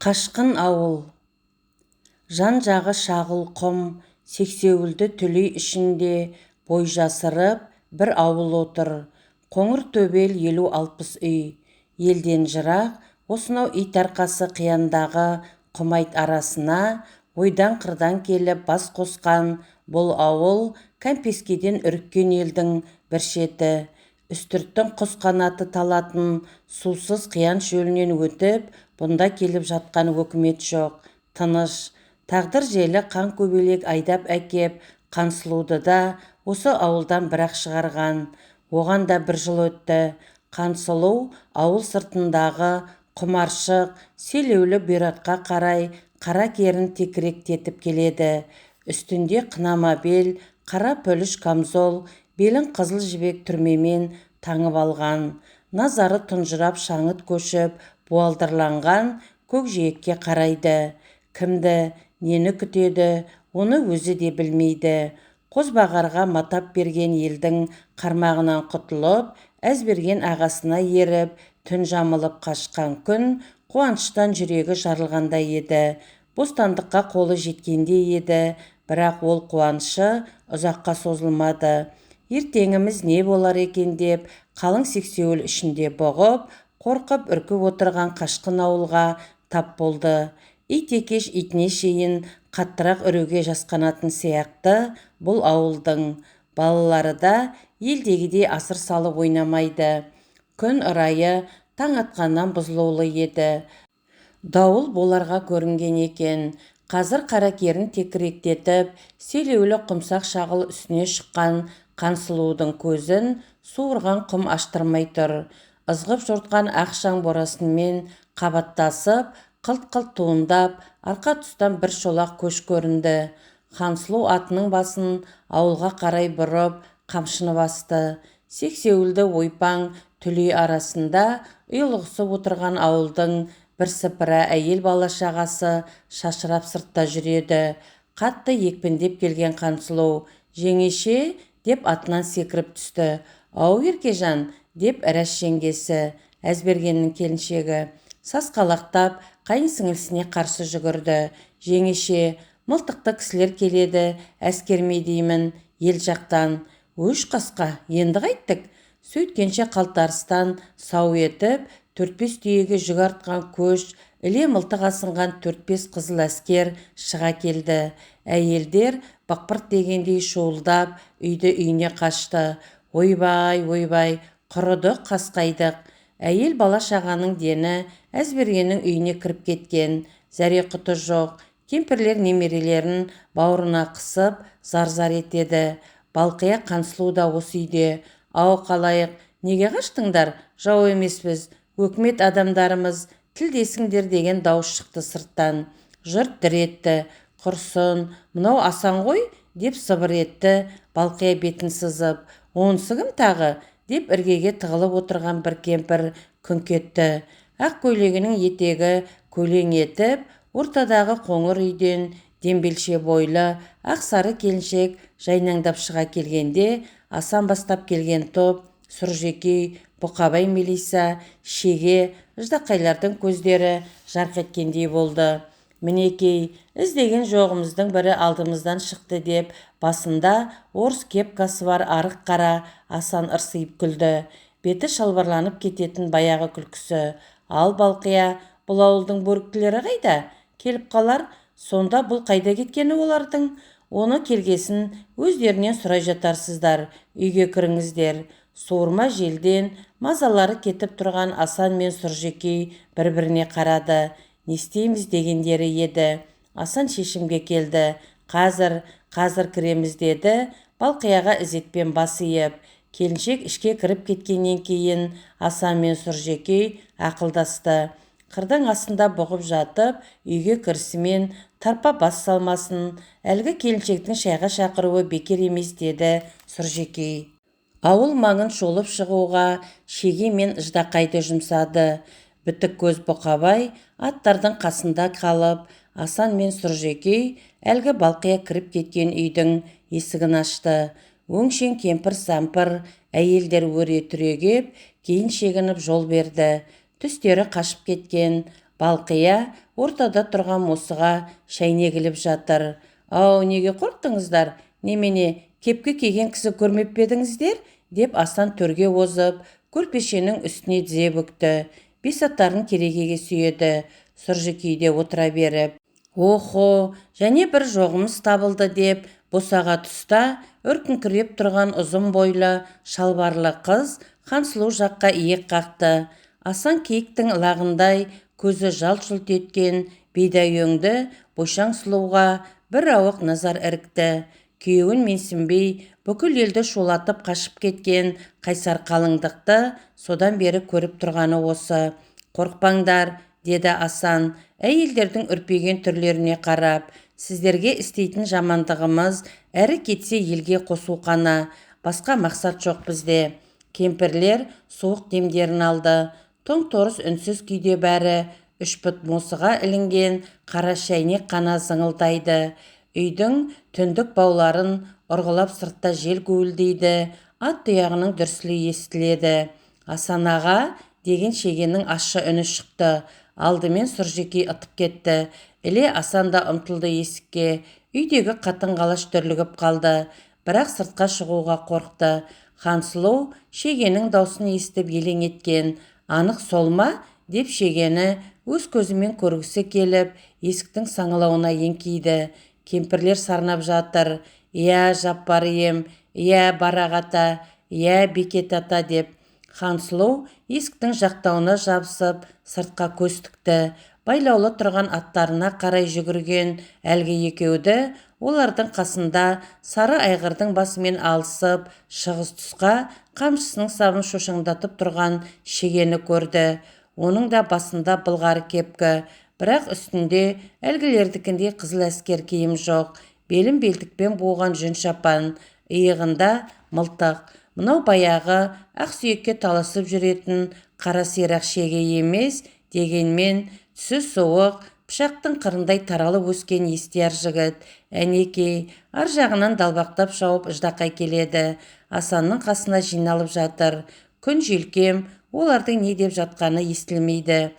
Қашқын ауыл. Жан-жағы шағыл құм, сексеуілді түлей ішінде бой жасырып бір ауыл отыр. Қоңыр төбел 50-60 үй. Елден жырақ, осынау ит арқасы қияндағы құмайт арасына ойдан қырдан келіп бас қосқан бұл ауыл Кәмпескеден үріккен елдің бір шеті. Үстірттің құс қанаты талатын сусыз қиян шөлінен өтіп, бұнда келіп жатқан өкімет жоқ, тыныш. Тағдыр желі қан көбелек айдап әкеп Қансұлуды да осы ауылдан бірақ шығарған. Оған да бір жыл өтті. Қансұлу ауыл сыртындағы құмаршық, селеулі бұйратқа қарай қара керін текіректетіп келеді. Үстінде қынама бел, қара пүліш камзол, белін қызыл жібек түрмемен таңып алған. Назары тұнжырап шаңыт көшіп, буалдырланған көкжиекке қарайды. Кімді, нені күтеді, оны өзі де білмейді. Қозбағарға матап берген елдің қармағынан құтылып, әзберген ағасына еріп, түн жамылып қашқан күн қуаныштан жүрегі жарылғандай еді. Бостандыққа қолы жеткенде еді, бірақ ол қуанышы ұзаққа созылмады. Ертеңіміз не болар екен деп, қалың сексеуіл ішінде бұғып, қорқып үркіп отырған Қашқын ауылға тап болды. Ит екеш итіне шейін қаттырақ үруге жасқанатын сияқты бұл ауылдың балалары да елдегідей асыр салып ойнамайды. Күн ырайы таң атқаннан бұзылулы еді. Дауыл боларға көрінген екен. Қазір қаракерін текіректетіп, селеулі құмсақ шағыл үстіне шыққан Қансұлудың көзін суырған құм аштырмай тұр. Ызғып жортқан ақшаң борасынмен қабаттасып, қылт-қылт туындап, арқа тұстан бір шолақ көш көрінді. Қансұлу атының басын ауылға қарай бұрып, қамшыны басты. Сексеуілді ойпаң түлей арасында ұйлығысып отырған ауылдың бірсыпыра әйел бала-шағасы шашырап сыртта жүреді. Қатты екпіндеп келген Қансұлу, «Жеңеше» деп атынан секіріп түсті. «Ау Еркежан» деп Ірәш жеңгесі, Әзбергеннің келіншегі, сасқалақтап қайын сіңілісіне қарсы жүгірді. «Жеңеше, мылтықты кісілер келеді, әскерме деймін, ел жақтан». «Өш қасқа, енді қайттік». Сөйткенше қалтарыстан сау етіп, 4-5 түйеге жүк артқан көш, іле мылтық асынған 4-5 қызыл әскер шыға келді. Әйелдер бақпырт дегендей шуылдап, үйді-үйіне қашты. Ойбай, ойбай, құрыдық, қасқайдық. Әйел бала-шағаның дені Әзбергеннің үйіне кіріп кеткен. Зәре-құты жоқ. Кемпірлер немерелерін бауырына қысып, зар-зар етеді. Балқия Қансұлу да осы үйде. «Ау қалайық, неге қаштыңдар? Жау емеспіз, өкімет адамдарымыз, тілдесіңдер» деген дауыс шықты сырттан. Жұрт дір етті. «Құрсын, мынау Асан ғой?» деп сыбыр етті Балқия бетін сызып. «Онысы кім тағы?» деп іргеге тығылып отырған бір кемпір күңк етті. Ақ көйлегінің етегі көлең етіп, ортадағы қоңыр үйден дембелше бойлы ақ сары келіншек жайнаңдап шыға келгенде, Асан бастап келген топ, Сұржекей, Бұқабай Мелиса, Шеге, ждақайлардың көздері жарқ еткендей болды. «Мінекей, іздеген жоғымыздың бірі алдымыздан шықты» деп басында орыс кепкасы бар арық қара Асан ырсиып күлді. Беті шалбарланып кететін баяғы күлкісі. «Ал Балқия, бұл ауылдың бөріктілері қайда? Келіп қалар, сонда бұл қайда кеткені олардың? Оны келгесін өздерінен сұрай жатарсыздар, үйге кіріңіздер». Суырма желден мазалары кетіп тұрған Асан мен Сұржекей бір-біріне қарады. Не істейміз дегендері еді. Асан шешімге келді. Қазір кіреміз» деді, Балқияға ізетпен бас иіп. Келіншек ішке кіріп кеткеннен кейін Асан мен Сұржекей ақылдасты. Қырдың астында бұғып жатып, үйге кірісімен тарпа бас салмасын, әлгі келіншектің шайға шақыруы бекер емес деді Сұржекей. Ауыл маңын шолып шығуға Шеге мен ждақайды жұмсады. Бітік көз Бұқабай аттардың қасында қалып, Асан мен Сұржекей әлгі Балқия кіріп кеткен үйдің есігін ашты. Өңшең кемпір-сампыр әйелдер өре түрегеп, кейін шегініп жол берді. Түстері қашып кеткен, Балқия ортада тұрған мосыға шәйнек іліп жатыр. «Ау, неге қорқтыңыздар? Немене, кепке киген кісі көрмеп пе едіңіздер?» деп Асан төрге озып, көрпешенің үстіне тізе бүкті. Бесатарын керегеге сүйеді, Сұржекейде отыра беріп. «Охо, және бір жоғымыз табылды» деп босаға тұста үркіңкіреп тұрған ұзын бойлы шалбарлы қыз Хансұлу жаққа иек қақты. Асан киіктің лағындай көзі жалт-жұлт еткен бидай өңді бойшаң сұлуға бір ауық назар ірікті. Күйеуін менсінбей бүкіл елді шулатып қашып кеткен қайсар қалыңдықты содан бері көріп тұрғаны осы. «Қорқпаңдар», деді Асан, әйелдердің үрпиген түрлеріне қарап. «Сіздерге істейтін жамандығымыз әрі кетсе елге қосу қана. Басқа мақсат жоқ бізде». Кемпірлер суық демдерін алды. Тоң-торыс үнсіз күйде бәрі үш пұт мосыға ілінген қара шәйнек қана зыңылдайды. Үйдің түндік бауларын ұрғылап сыртта жел гуілдейді. Ат тұяғының дүрсілі естіледі. «Асан аға» деген шегенің ащы үні шықты. Алдымен Сұржекей ытып кетті. Іле Асан да ұмтылды есікке. Үйдегі қатын-қалаш дүрлігіп қалды. Бірақ сыртқа шығуға қорқты. Хансұлу шегенің даусын естіп елең еткен. «Анық сол ма?» деп шегені өз көзімен көргісі келіп, есіктің саңылауына еңкейді. Кемпірлер сарнап жатыр. «Иә, Жаппар ем, иә, Барақ ата, иә, Бекет ата» деп. Хансұлу есіктің жақтауына жабысып сыртқа көз тікті. Байлаулы тұрған аттарына қарай жүгірген әлгі екеуді, олардың қасында сары айғырдың басымен алысып, шығыс тұсқа қамшысының сабын шошаңдатып тұрған шегені көрді. Оның да басында былғары кепкі, бірақ үстінде әлгілердікіндей қызыл әскер киім жоқ. Белін белдікпен буған жүн шапан, иығында мылтық. Мынау баяғы ақсүйекке таласып жүретін қара сирақ шеге емес, дегенмен түсі суық, пышақтың қырындай таралып өскен естияр жігіт. Әнекей ар жағынан далбақтап шауып Ждақай келеді. Асанның қасына жиналып жатыр. Күн желкем, олардың не деп жатқаны естілмейді.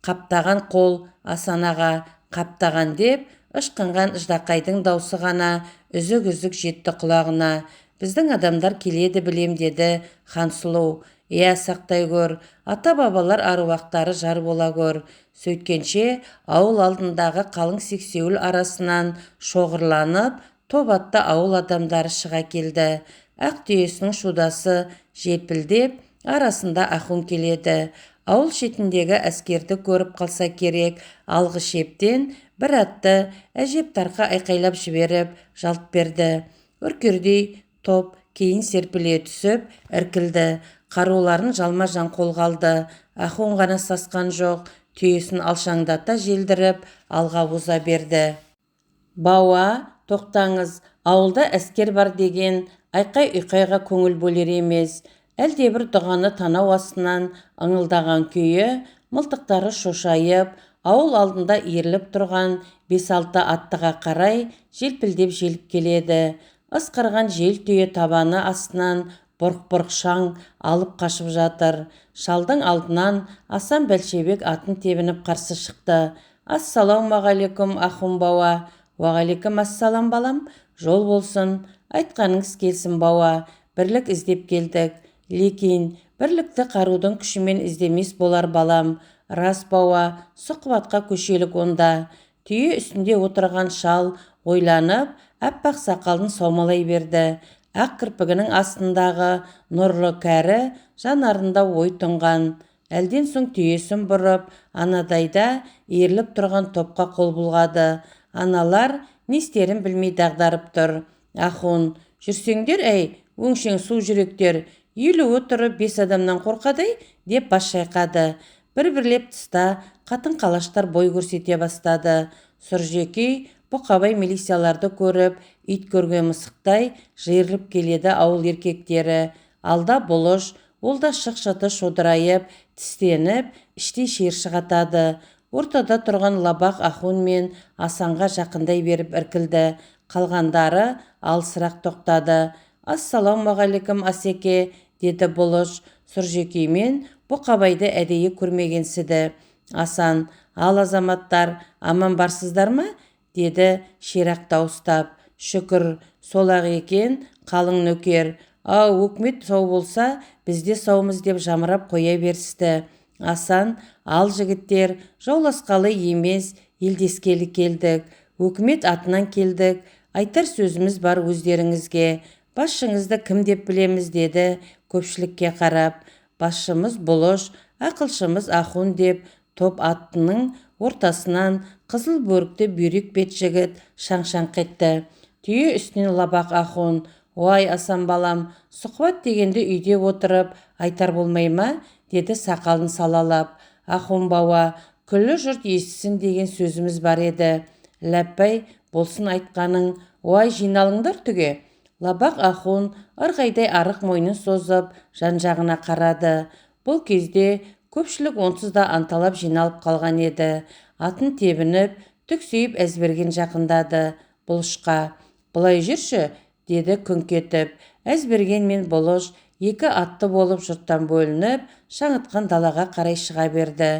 «Қаптаған қол, Асан аға, қаптаған» деп ышқынған Ждақайдың даусы ғана үзік-үзік жетті құлағына. «Біздің адамдар келеді білем» деді Хансұлу. «Иә, сақтай көр, ата-бабалар аруақтары жар бола көр». Сөйткенше ауыл алдындағы қалың сексеуіл арасынан шоғырланып, топ атты ауыл адамдары шыға келді. Ақ түйесінің шудасы желпілдеп, арасында Ахун келеді. Ауыл шетіндегі әскерді көріп қалса керек, алғы шептен бір атты әжептарқа айқайлап жіберіп жалт берді. Үркердей топ кейін серпіле түсіп іркілді. Қаруларын жалма-жан қолға алды. Ахун ғана сасқан жоқ, түйесін алшаңдата желдіріп алға оза берді. «Бауа, тоқтаңыз, ауылда әскер бар» деген айқай-ұйқайға көңіл бөлер емес. Әлдебір дұғаны танау астынан ыңылдаған күйі, мылтықтары шошайып, ауыл алдында иіріліп тұрған 5-6 аттыға қарай желпілдеп желіп келеді. Ысқырған жел түйе табаны астынан бұрқ-бұрқ шаң алып қашып жатыр. Шалдың алдынан Асан Бәлшебек атын тебініп қарсы шықты. «Ассалаумағалейкум, Ахун бауа». «Уағалейкум ассалам балам, жол болсын, айтқаныңыз келсін бауа, бірлік іздеп келдік». «Лекин, бірлікті қарудың күшімен іздемес болар балам». «Рас бауа, сұхбатқа көшелік онда». Түйе үстінде отырған шал ойланып, аппақ сақалын саумалай берді. Ақ кірпігінің астындағы нұрлы кәрі жанарында ой тұнған. Әлден соң түйесін бұрып, анадайда иіріліп тұрған топқа қол бұлғады. Аналар не істерін білмей дағдарып тұр. «Ахун, жүрсеңдер әй, өңшең су жүректер, елуі тұрып 5 адамнан қорқадай» деп бас шайқады. Бір-бірлеп тыста қатын-қалаштар бой көрсете бастады. Сұржекей бұқабай милицияларды көріп, ит көрген мысықтай жиырылып келеді ауыл еркектері. Алда бұлыш, ол да шық-шыты шодырайып, тістеніп, іштей шиыршық атады. Ортада тұрған лабақ Ахун мен Асанға жақындай беріп іркілді. Қалғандары алысырақ тоқтады. «Ассалаумағалейкум, Асеке», деді бұлыш. Сұржекей мен бұқабайды әдейі көрмегенсіді. Асан: ал азаматтар, аман барсыздар ма? Деді ширақ дауыстап. Шүкір, сол-ақ екен, қалың нөкер. Ау, өкімет сау болса, бізде саумыз деп жамырап қоя берісті. Асан: ал жігіттер, жауласқалы емес, елдескелі келдік. Өкімет атынан келдік. Айтар сөзіміз бар өздеріңізге. Басшыңызды кім деп білеміз, деді көпшілікке қарап. Басшымыз Бұлыш, ақылшымыз Ахун деп топ аттының ортасынан қызыл бөрікті бүйрек бет жігіт шаң-шаңқ етті. Түйе үстінен лабақ Ахун: ой Асан балам, сұхбат дегенді үйде отырып айтар болмай ма? Деді сақалын салалап. Ахун бауа, күллі жұрт естісін деген сөзіміз бар еді. Ләппәй, болсын айтқаның. Ой, жиналыңдар түге. Лабақ Ахун ырғайдай арық мойнын созып жан-жағына қарады. Бұл кезде көпшілік онсыз да анталап жиналып қалған еді. Атын тебініп, түксиіп Әзберген жақындады Бұлышқа. Былай жүрші, деді күңк етіп. Әзберген мен Бұлыш екі атты болып жұрттан бөлініп, шаңытқан далаға қарай шыға берді.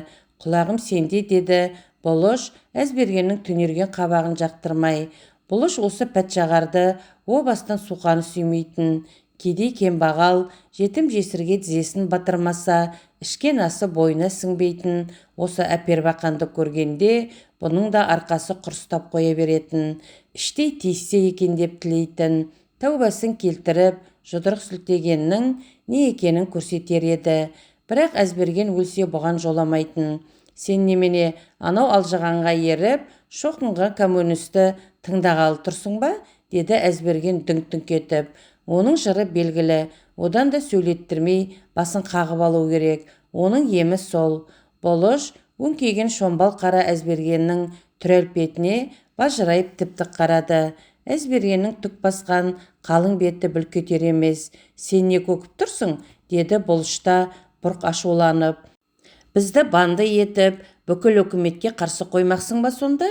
Құлағым сенде, деді Бұлыш Әзбергеннің түнерген қабағын жақтырмай. Бұлыш осы пәтшағарды о бастан суқаны сүймейтін. Кедей кембағал, жетім жесірге тізесін батырмаса, ішкен асы бойына сіңбейтін. Осы әпербақанды көргенде, бұның да арқасы құрыстап қоя беретін. Іштей тиіссе екен деп тілейтін. Тәубасын келтіріп, жұдырық сілтегеннің не екенін көрсетер еді. Бірақ Әзберген өлсе бұған жоламайтын. Сен немене анау алжығанға еріп, шоқынған коммунисті тыңдағалы тұрсың ба? Деді Әзберген дүңк-дүңк етіп. Оның жыры белгілі, одан да сөйлеттірмей басын қағып алу керек. Оның емі сол. Бұлыш өңкейген шомбал қара Әзбергеннің түрәлпетіне бажырайып тіп-тік қарады. Әзбергеннің түк басқан қалың беті бүлк етер емес. Сен не көкіп тұрсың? Деді Бұлышта бұрқ ашуланып. Бізді банды етіп, бүкіл үкіметке қарсы қоймақсың ба сонда?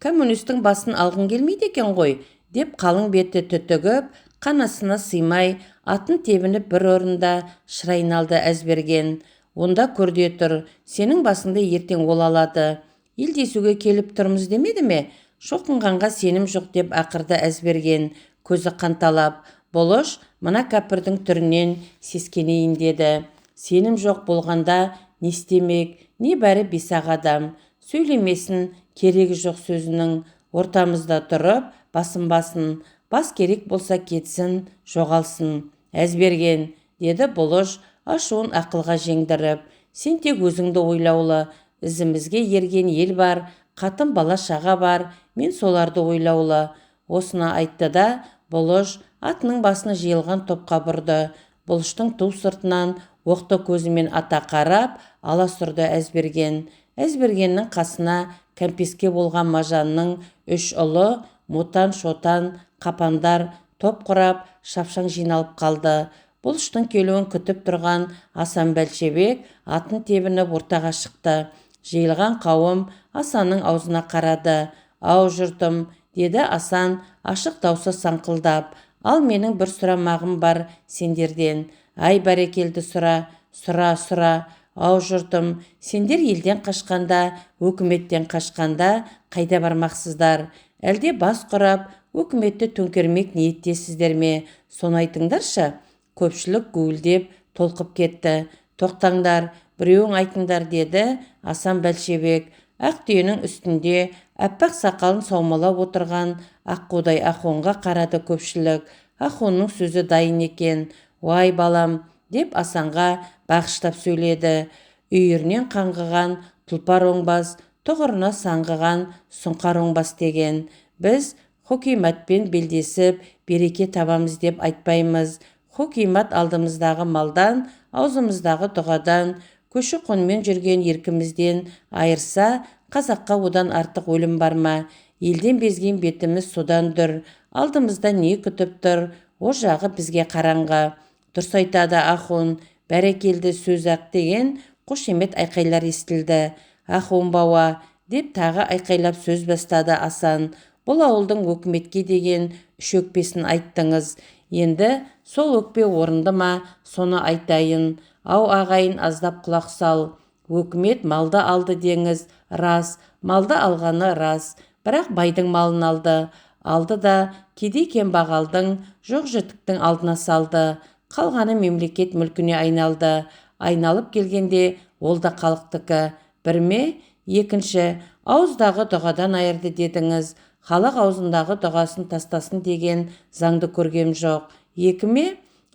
Коммунистің басын алғың келмейді екен ғой, деп қалың беті түтігіп, қанасына сыймай, атын тебініп бір орында шырайналды Әзберген. Онда көрде тұр, сенің басыңды ертең ол алады. Елдесуге келіп тұрмыз демеді ме? Шоқынғанға сенім жоқ деп ақырды Әзберген, көзі қанталап. Бұлыш мына кәпірдің түрінен сескенейін деді. Сенім жоқ болғанда не істемек, не бәрі бесақ адам. Сөйлемесін, керегі жоқ сөзінің. Ортамызда тұрып, басын, бас керек болса кетсін, жоғалсын. Әзберген, деді Бұлыш ашуын ақылға жеңдіріп. Сен тек өзіңді ойлаулы. Ізімізге ерген ел бар, қатын бала шаға бар, мен соларды ойлаулы. Осыны айтты да, Бұлыш атының басына жиылған топқа бұрды. Бұлыштың ту сыртынан оқты көзімен ата қарап, ала сұрды Әзберген. Әзбергеннің қасына кәмпеске болған Мажанның үш ұлы, Мотан, Шотан, Қапандар топ құрап, шапшаң жиналып қалды. Бұлыштың келуін күтіп тұрған Асан Бәлшебек атын тебініп ортаға шықты. Жиылған қауым Асанның аузына қарады. Ау жұртым, деді Асан ашық даусы саңқылдап. Ал менің бір сұрамағым бар сендерден. Ай бәрекелді сұра. Ау жұртым, сендер елден қашқанда, өкіметтен қашқанда қайда бармақсыздар? Әлде бас құрап, өкіметті төңкермек ниеттесіздер ме? Соны айтыңдаршы. Көпшілік гуілдеп толқып кетті. Тоқтаңдар, біреуің айтыңдар, деді Асан Бәлшебек. Ақ түйенің үстінде әппақ сақалын саумалап отырған аққудай Ахунға қарады көпшілік. Ахунның сөзі дайын екен. Уай балам, деп Асанға бағыштап сөйледі. Үйірінен қаңғыған тұлпар оңбас, тұғырына саңғыған сұңқар оңбас деген. Біз хокиматпен белдесіп береке табамыз деп айтпаймыз. Хокимат алдымыздағы малдан, аузымыздағы дұғадан, көші-қонмен жүрген еркімізден айырса, қазаққа одан артық өлім бар ма? Елден безген бетіміз содан дүр. Алдымызда не күтіп тұр? О жағы бізге қараңғы. Дұрыс айтады Ахун, бәрекелді сөз-ақ деген қошемет айқайлар естілді. Ахун бауа, деп тағы айқайлап сөз бастады Асан. Бұл ауылдың өкіметке деген үш өкпесін айттыңыз. Енді сол өкпе орынды ма, соны айтайын. Ау ағайын, аздап құлақ сал. Өкімет малды алды деңіз, рас, малды алғаны рас, бірақ байдың малын алды да кедей кембағалдың жоқ-жітіктің алдына салды. Қалғаны мемлекет мүлкіне айналып келгенде ол да халықтікі. Бір ме? Екінші, ауыздағы дұғадан айырды дедіңіз, халық аузындағы дұғасын тастасын деген заңды көргем жоқ. Екі ме?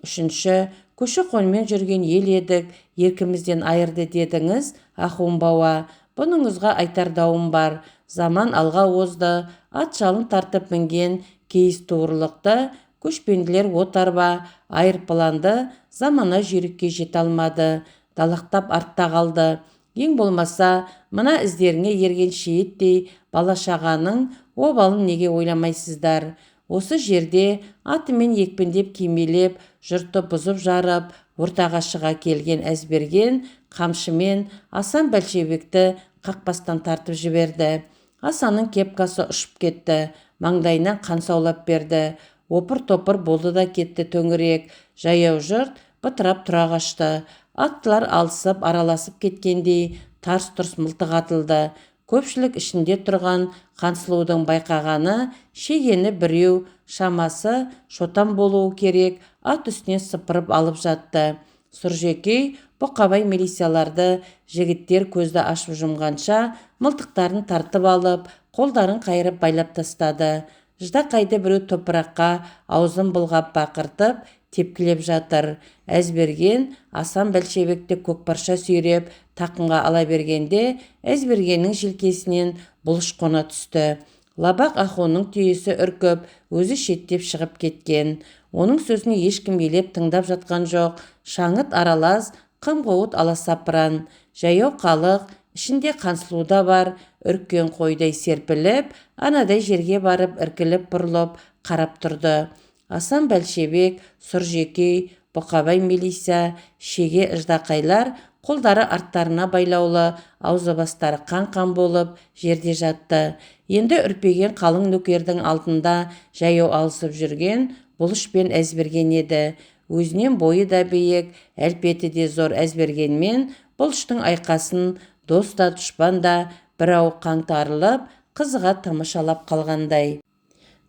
Үшінші, көші-қонмен жүрген ел едік, еркімізден айырды дедіңіз, Ахун бауа. Бұныңызға айтар дауым бар. Заман алға озды, ат жалын тартып мінген кейіс туырлықты, көшпенділер отарба айырпыланды, замана жүйрікке жете алмады, далақтап артта қалды. Ең болмаса, мына іздеріңе ерген шейіттей бала-шағаның обалын неге ойламайсыздар? Осы жерде атымен екпіндеп кимелеп, жұртты бұзып жарып, ортаға шыға келген Әзберген қамшымен Асан Бәлшебекті қақпастан тартып жіберді. Асанның кепкасы ұшып кетті, маңдайынан қан саулап берді. Опыр-топыр болды да кетті төңірек. Жаяу жұрт бытырап тұра қашты. Аттылар алысып, араласып кеткендей тарс-тұрс мылтық атылды. Көпшілік ішінде тұрған Хансұлудың байқағаны, шегені біреу, шамасы шотан болуы керек, ат үстіне сыпырып алып жатты. Сұржекей бұқабай милицияларды жігіттер көзді ашып жұмғанша мылтықтарын тартып алып, қолдарын қайырып байлап тастады. Ждақайды біреу топыраққа аузын былғап бақыртып, тепкілеп жатыр. Әзберген Асан Бәлшебекті көкпарша сүйреп тақынға ала бергенде, Әзбергеннің желкесінен бұлыш қона түсті. Лабақ Ахунның түйесі үркіп, өзі шеттеп шығып кеткен. Оның сөзіне ешкім елеп тыңдап жатқан жоқ. Шаңыт аралас, қым-қуыт аласапыран. Жаяу халық, ішінде Хансұлу да бар, үрккен қойдай серпіліп, анадай жерге барып іркіліп бұрылып қарап тұрды. Асан Бәлшебек, Сұржекей, Бұқабай милиция, шеге Ждақайлар қолдары арттарына байлаулы, аузы бастары қан-қан болып жерде жатты. Енді үрпеген қалың нөкердің алдында жаяу алысып жүрген Бұлыш пен Әзберген еді. Өзінен бойы да биік, әлпеті де зор Әзбергенмен Бұлыштың айқасын дос та дұшпан да бір ауық қаңтарылып, қызыға тамашалап қалғандай.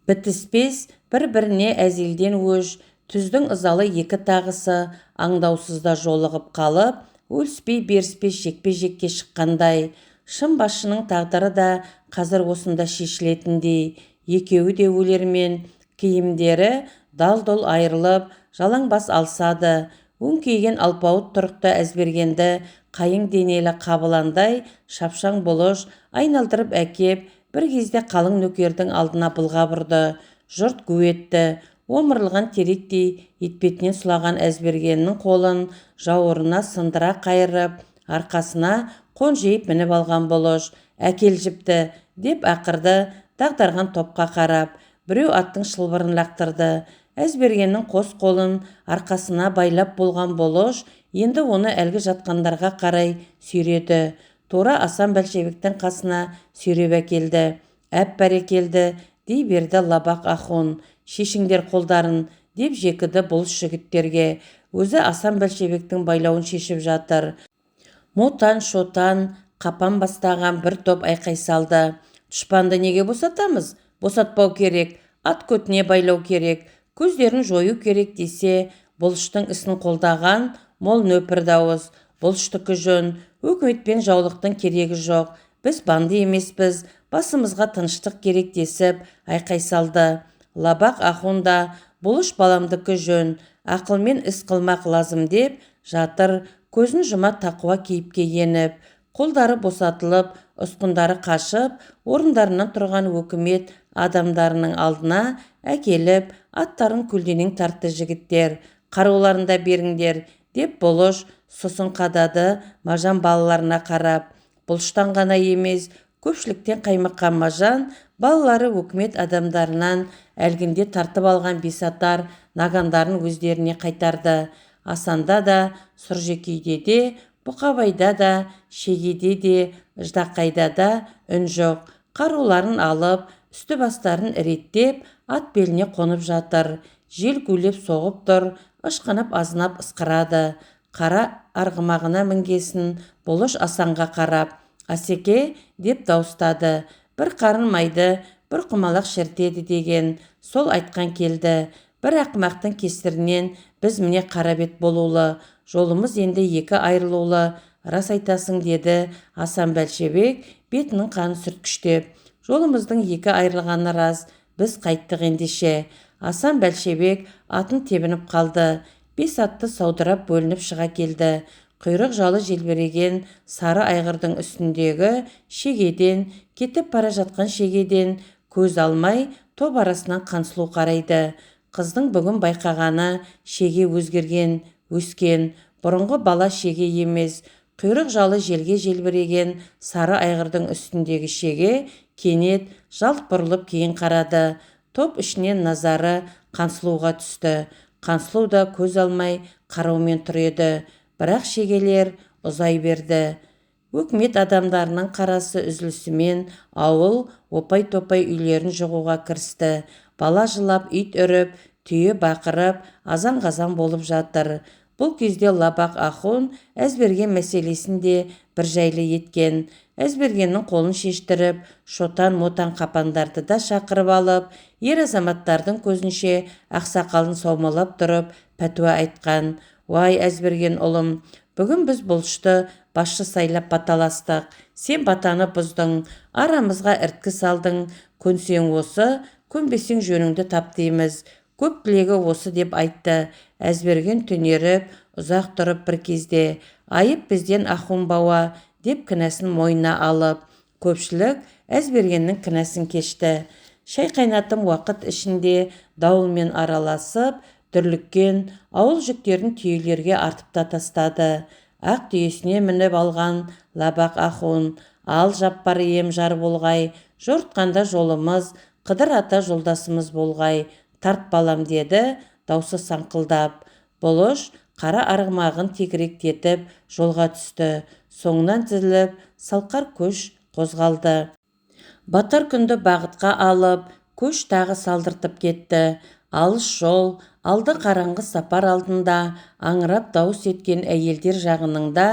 Бітіспес бір-біріне әзелден өж, түздің ызалы екі тағысы аңдаусызда жолығып қалып, өліспей беріспес жекпе-жекке шыққандай. Шын басшының тағдыры да қазір осында шешілетіндей. Екеуі де өлермен, киімдері дал-дұл айырылып, жалаң бас алсады. Өңкейген алпауыт тұрықты Әзбергенді қайың денелі қабыландай шапшаң Бұлыш айналдырып әкеп, бір кезде қалың нөкердің алдына былға бұрды. Жұрт гу етті. Омырылған теректей етпетінен сұлаған Әзбергеннің қолын жауырына сындыра қайырып, арқасына қонжиып мініп алған Бұлыш. Әкел жіпті, деп ақырды дағдарған топқа қарап. Біреу аттың шылбырын лақтырды. Әзбергеннің қос қолын арқасына байлап болған Бұлыш енді оны әлгі жатқандарға қарай сүйреді. Тура Асан Бәлшебектің қасына сүйреп әкелді. Әп бәрекелді, дей берді Лабақ Ахун. Шешіңдер қолдарын, деп жекіді Бұлыш жігіттерге. Өзі Асан Бәлшебектің байлауын шешіп жатыр. Мотан-шотан, қапан бастаған бір топ айқай салды. Дұшпанды неге босатамыз? Босатпау керек, ат көтіне байлау керек, көздерін жою керек десе, Бұлыштың ісін қолдаған мол нөпір дауыс. Бұлыштікі жөн, өкіметпен жаулықтың керегі жоқ, біз банды емеспіз, басымызға тыныштық керек десіп айқай салды. Лабақ Ахун да Бұлыш баламдікі жөн, ақылмен іс қылмақ лазым деп жатыр, көзін жұма тақуа кейіпке еніп. Қолдары босатылып, ұсқындары қашып, орындарынан тұрған өкімет адамдарының алдына әкеліп, аттарын көлденең тартты жігіттер. Қаруларында беріңдер, деп Бұлыш сұсын қадады Мажан балаларына қарап. Бұлыштан ғана емес, көпшіліктен қаймыққан Мажан балалары өкімет адамдарынан әлгінде тартып алған бесатар нагандарын өздеріне қайтарды. Асанда да, Сұржекейде де, Бұқабайда да, Шегеде де, Ждақайда да үн жоқ. Қаруларын алып, үсті бастарын реттеп, ат беліне қонып жатыр. Жел гулеп соғып тұр, ышқынып азынап ысқырады. қара арғымағына мінгесін Бұлыш Асанға қарап, «Асеке» деп дауыстады. «Бір қарын майды, бір құмалақ шертеді» деген сол айтқан келді. «Бір ақымақтың кесірінен біз міне қара бет болулы, жолымыз енді екі айырылулы». «Рас айтасың» деді Асан Бәлшебек бетінің қанын сүрткіштеп. «Жолымыздың екі айырылғаны рас, біз қайттық ендеше». Асан Бәлшебек атын тебініп қалды. 5 атты саудырап бөлініп шыға келді. Құйрық жалы желбіреген сары айғырдың үстіндегі шегеден, кетіп бара жатқан шегеден көз алмай топ арасынан Хансұлу қарайды. Қыздың бүгін байқағаны шеге өзгерген, өскен, бұрынғы бала шеге емес. Құйрық жалы желге желбіреген сары айғырдың үстіндегі шеге кенет жалт бұрылып кейін қарады. Топ ішінен назары Хансұлуға түсті. Хансұлу да көз алмай қараумен тұр еді. Бірақ шегелер ұзай берді. Өкімет адамдарының қарасы үзілісімен ауыл опай-топай үйлерін жығуға кірісті. Бала жылап, ит үріп, түйе бақырып, азан-қазан болып жатыр. Бұл кезде Лабақ Ахун Әзберген мәселесін де бір жайлы еткен. Әзбергеннің қолын шештіріп, шотан-мотан қапандарды да шақырып алып, ер азаматтардың көзінше ақсақалын саумалап тұрып, пәтуа айтқан. «Уай Әзберген ұлым, бүгін біз Бұлышты басшы сайлап баталастық. Сен батаны бұздың, арамызға ірткі салдың. Көнсең осы, көнбесең жөніңді тап дейміз. Көп тілегі осы» деп айтты. Әзберген түнеріп, ұзақ тұрып бір кезде, «Айып бізден Ахун бауа» деп кінәсін мойнына алып, көпшілік Әзбергеннің кінәсін кешті. Шай қайнатым уақыт ішінде дауылмен араласып, дүрліккен ауыл жүктерін түйелерге артып та тастады. Ақ түйесіне мініп алған Лабақ Ахун, «Ал жаппар ем жар болғай, жортқанда жолымыз, Қыдыр ата жолдасымыз болғай, тарт балам» деді, даусы саңқылдап. Бұлыш қара арғымағын текіректетіп жолға түсті. Соңынан тізіліп, салқар көш қозғалды. Батар күнді бағытқа алып, көш тағы салдыртып кетті. Алыс жол, алды қараңғы сапар алдында аңырап дауыс еткен әйелдер жағының да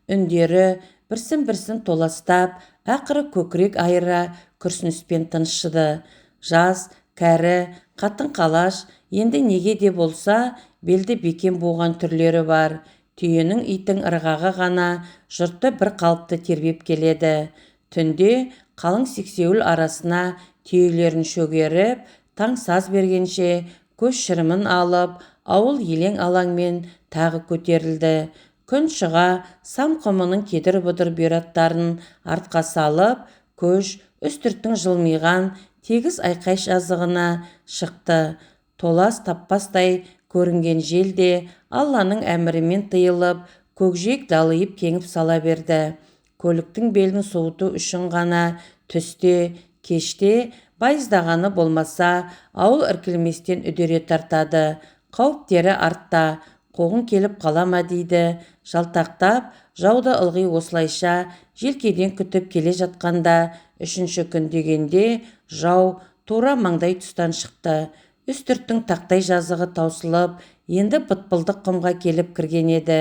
үндері бірсін-бірсін толастап, ақыры көкірек айыра күрсініспен тыншыды. Жас, кәрі, қатын-қалаш енді неге де болса белді бекем буған түрлері бар. Түйенің итің ырғағы ғана жұртты бір қалыпты тербеп келеді. Түнде қалың сексеуіл арасына түйелерін шөгеріп, таң саз бергенше көш шырымын алып, ауыл елең-алаңмен тағы көтерілді. Күн шыға сам құмының кедір-бұдыр бұйраттарын артқа салып, көш үстірттің жылмиған тегіс айқай жазығына шықты. Толас таппастай көрінген жел де Алланың әмірімен тыйылып, көкжиек далайып кеңіп сала берді. Көліктің белін суыту үшін ғана түсте, кеште байыздағаны болмаса, ауыл іркілместен үдере тартады. Қауіптері артта, қоғын келіп қала ма дейді. Жалтақтап, жауды ылғи осылайша желкеден күтіп келе жатқанда, 3-ші күн дегенде жау тура маңдай тұстан шықты. Үстірттің тақтай жазығы таусылып, енді бытпылдық құмға келіп кірген еді.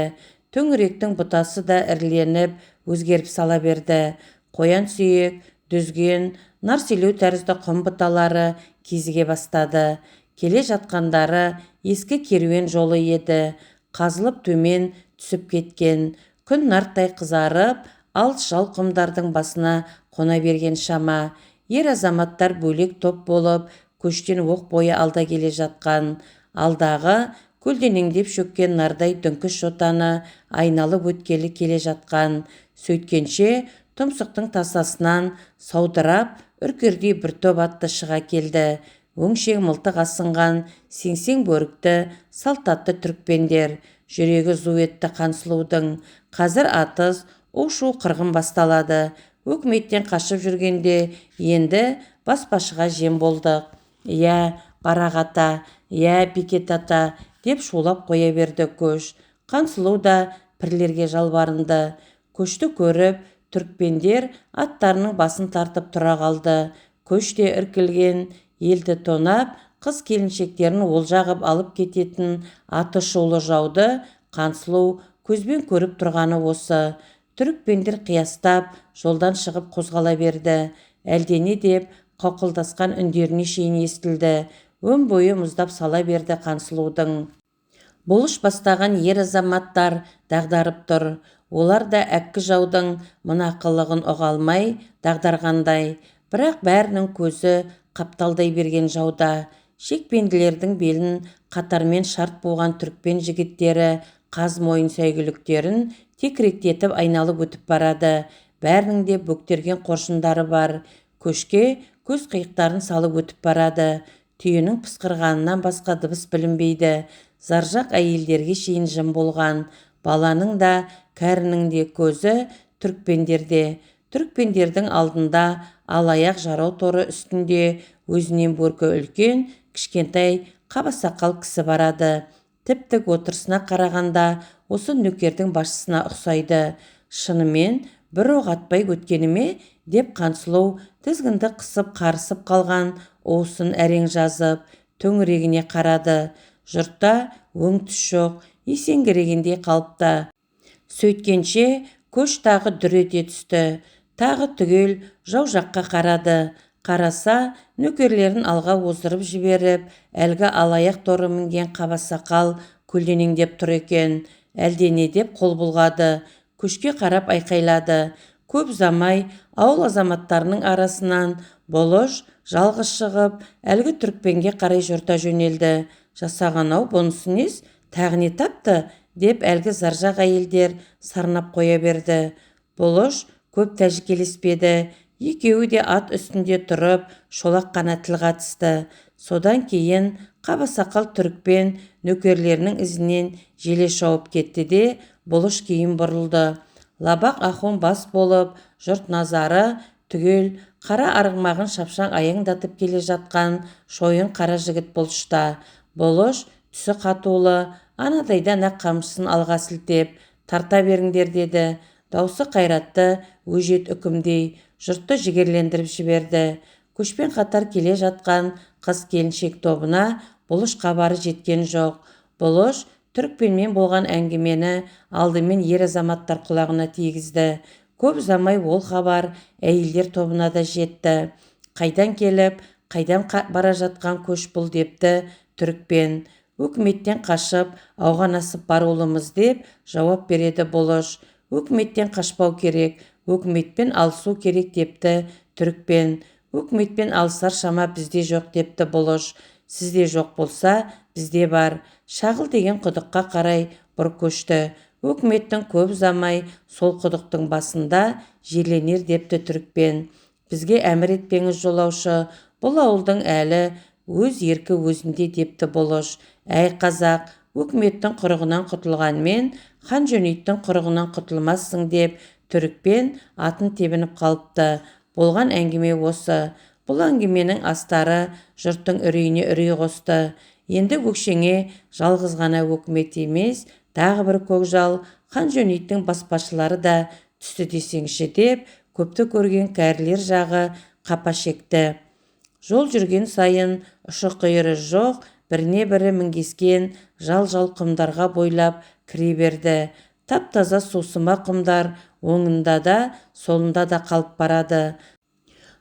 Төңіректің бұтасы да ірленіп, өзгеріп сала берді. Қоян сүйек, дүзген, нар селеу тәрізді құм бұталары кезіге бастады. Келе жатқандары ескі керуен жолы еді. Қазылып төмен түсіп кеткен. Күн нарттай қызарып, алыс-жал құмдардың басына қона берген шама. Ер азаматтар бөлек топ болып, көштен оқ бойы алда келе жатқан. Алдағы көлденеңдеп шөккен нардай дүңкіш жотаны айналып өткелі келе жатқан. Сөйткенше тұмсықтың тасасынан саудырап, үркердей бір топ атты шыға келді. Өңшең мылтық асынған, сеңсең бөрікті, салтатты түрікпендер. Жүрегі зу етті Хансұлудың. Қазір атыс, у-шу қырғын басталады. Өкіметтен қашып жүргенде енді баспашыға жем болдық. «Иә, Барақ ата, иә, Бекет ата» деп шулап қоя берді көш. Хансұлу да пірлерге жалбарынды. Көшті көріп, түрікпендер аттарының басын тартып тұра қалды. Көште іркілген, елді тонап, қыз келіншектерін олжа ғып алып кететін аты шулы жауды Хансұлу көзбен көріп тұрғаны осы. Түрікпендер қиястап жолдан шығып қозғала берді. Әлдене деп қауқылдасқан үндеріне шейін естілді. Өн бойы мұздап сала берді Хансұлудың. Бұлыш бастаған ер азаматтар дағдарып тұр. Олар да әккі жаудың мына қылығын ұға алмай дағдарғандай. Бірақ бәрінің көзі қапталдай берген жауда. Шекпенділердің белін қатармен шарт болған түрікпен жігіттері қаз мойын сәйгүліктерін текіректетіп айналып өтіп барады. Бәрінің де бөктерген қоржындары бар. Көшке көз қиықтарын салып өтіп барады. Түйенің пысқырғанынан басқа дыбыс білінбейді. Заржақ әйелдерге шейін жым болған. Баланың да, кәрінің де көзі түрікпендерде. Түрікпендердің алдында алаяқ жарау торы үстінде өзінен бөркі үлкен, кішкентай қаба сақал кісі барады. Тіп-тік отырысына қарағанда осы нөкердің басшысына ұқсайды. Шынымен бір оқ атпай өткені ме деп Хансұлу тізгінді қысып қарысып қалған уысын әрең жазып төңірегіне қарады. Жұртта өң түс жоқ, есеңгірегендей қалыпты. Сөйткенше көш тағы дүр ете түсті. Тағы түгел жау жаққа қарады. Қараса, нөкерлерін алға оздырып жіберіп, әлгі алаяқ торы мінген қаба сақал көлденеңдеп тұр екен. Әлдене деп қол бұлғады. Көшке қарап айқайлады. Көп замай ауыл азаматтарының арасынан Бұлыш жалғыз шығып, әлгі түрікпенге қарай жұрта жөнелді. Жасаған-ау, бұнысы нес? Тағы не тапты? Деп әлгі заржақ әйелдер сарнап қоя берді. Бұлыш көп тәжікелеспеді. Екеуі де ат үстінде тұрып, шолақ қана тіл қатысты. Содан кейін қаба сақал түрікпен нөкерлерінің ізінен желе шауып кетті де Бұлыш кейін бұрылды. Лабақ ахун бас болып, жұрт назары түгел қара арғымағын шапшаң аяңдатып келе жатқан шойын қара жігіт Бұлышта. Бұлыш түсі қатулы, анадайдан ақ қамшысын алға сілтеп, тарта беріңдер деді. Даусы қайратты, өжет үкімдей, жұртты жігерлендіріп жіберді. Көшпен қатар келе жатқан қыз келіншек тобына Бұлыш хабары жеткен жоқ. Бұлыш түрікпенмен болған әңгімені алдымен ер азаматтар құлағына тигізді. Көп замай ол хабар әйелдер тобына да жетті. Қайдан келіп, қайдан бара жатқан көш бұл депті түрікпен. Өкіметтен қашып, ауған асып барулымыз деп жауап береді Бұлыш. Өкіметтен қашпау керек, өкіметпен алысу керек депті түрікпен. Өкіметпен алысар шама бізде жоқ депті Бұлыш. Сізде жоқ болса, бізде бар. Шағыл деген құдыққа қарай бұр көшті. Өкіметтің көп замай сол құдықтың басында жерленер депті түрікпен. Бізге әмір етпеңіз жолаушы, бұл ауылдың әлі өз еркі өзінде депті Бұлыш. Әй қазақ, өкіметтің құрығынан құтылғанмен хан жөнейттің құрығынан құтылмассың деп түрікпен атын тебініп қалыпты. Болған әңгіме осы. Бұл әңгіменің астары жұрттың үрейіне үрей қосты. Енді өкшеңе жалғыз ғана өкімет емес, тағы бір көкжал хан жөнейттің баспашылары да түсті десеңші деп көпті көрген кәрілер жағы қапа шекті. Жол жүрген сайын ұшы-қиыры жоқ, біріне бірі мінгескен жал-жал құмдарға бойлап кіре берді. Тап-таза сусыма құмдар оңында да, солында да қалып барады.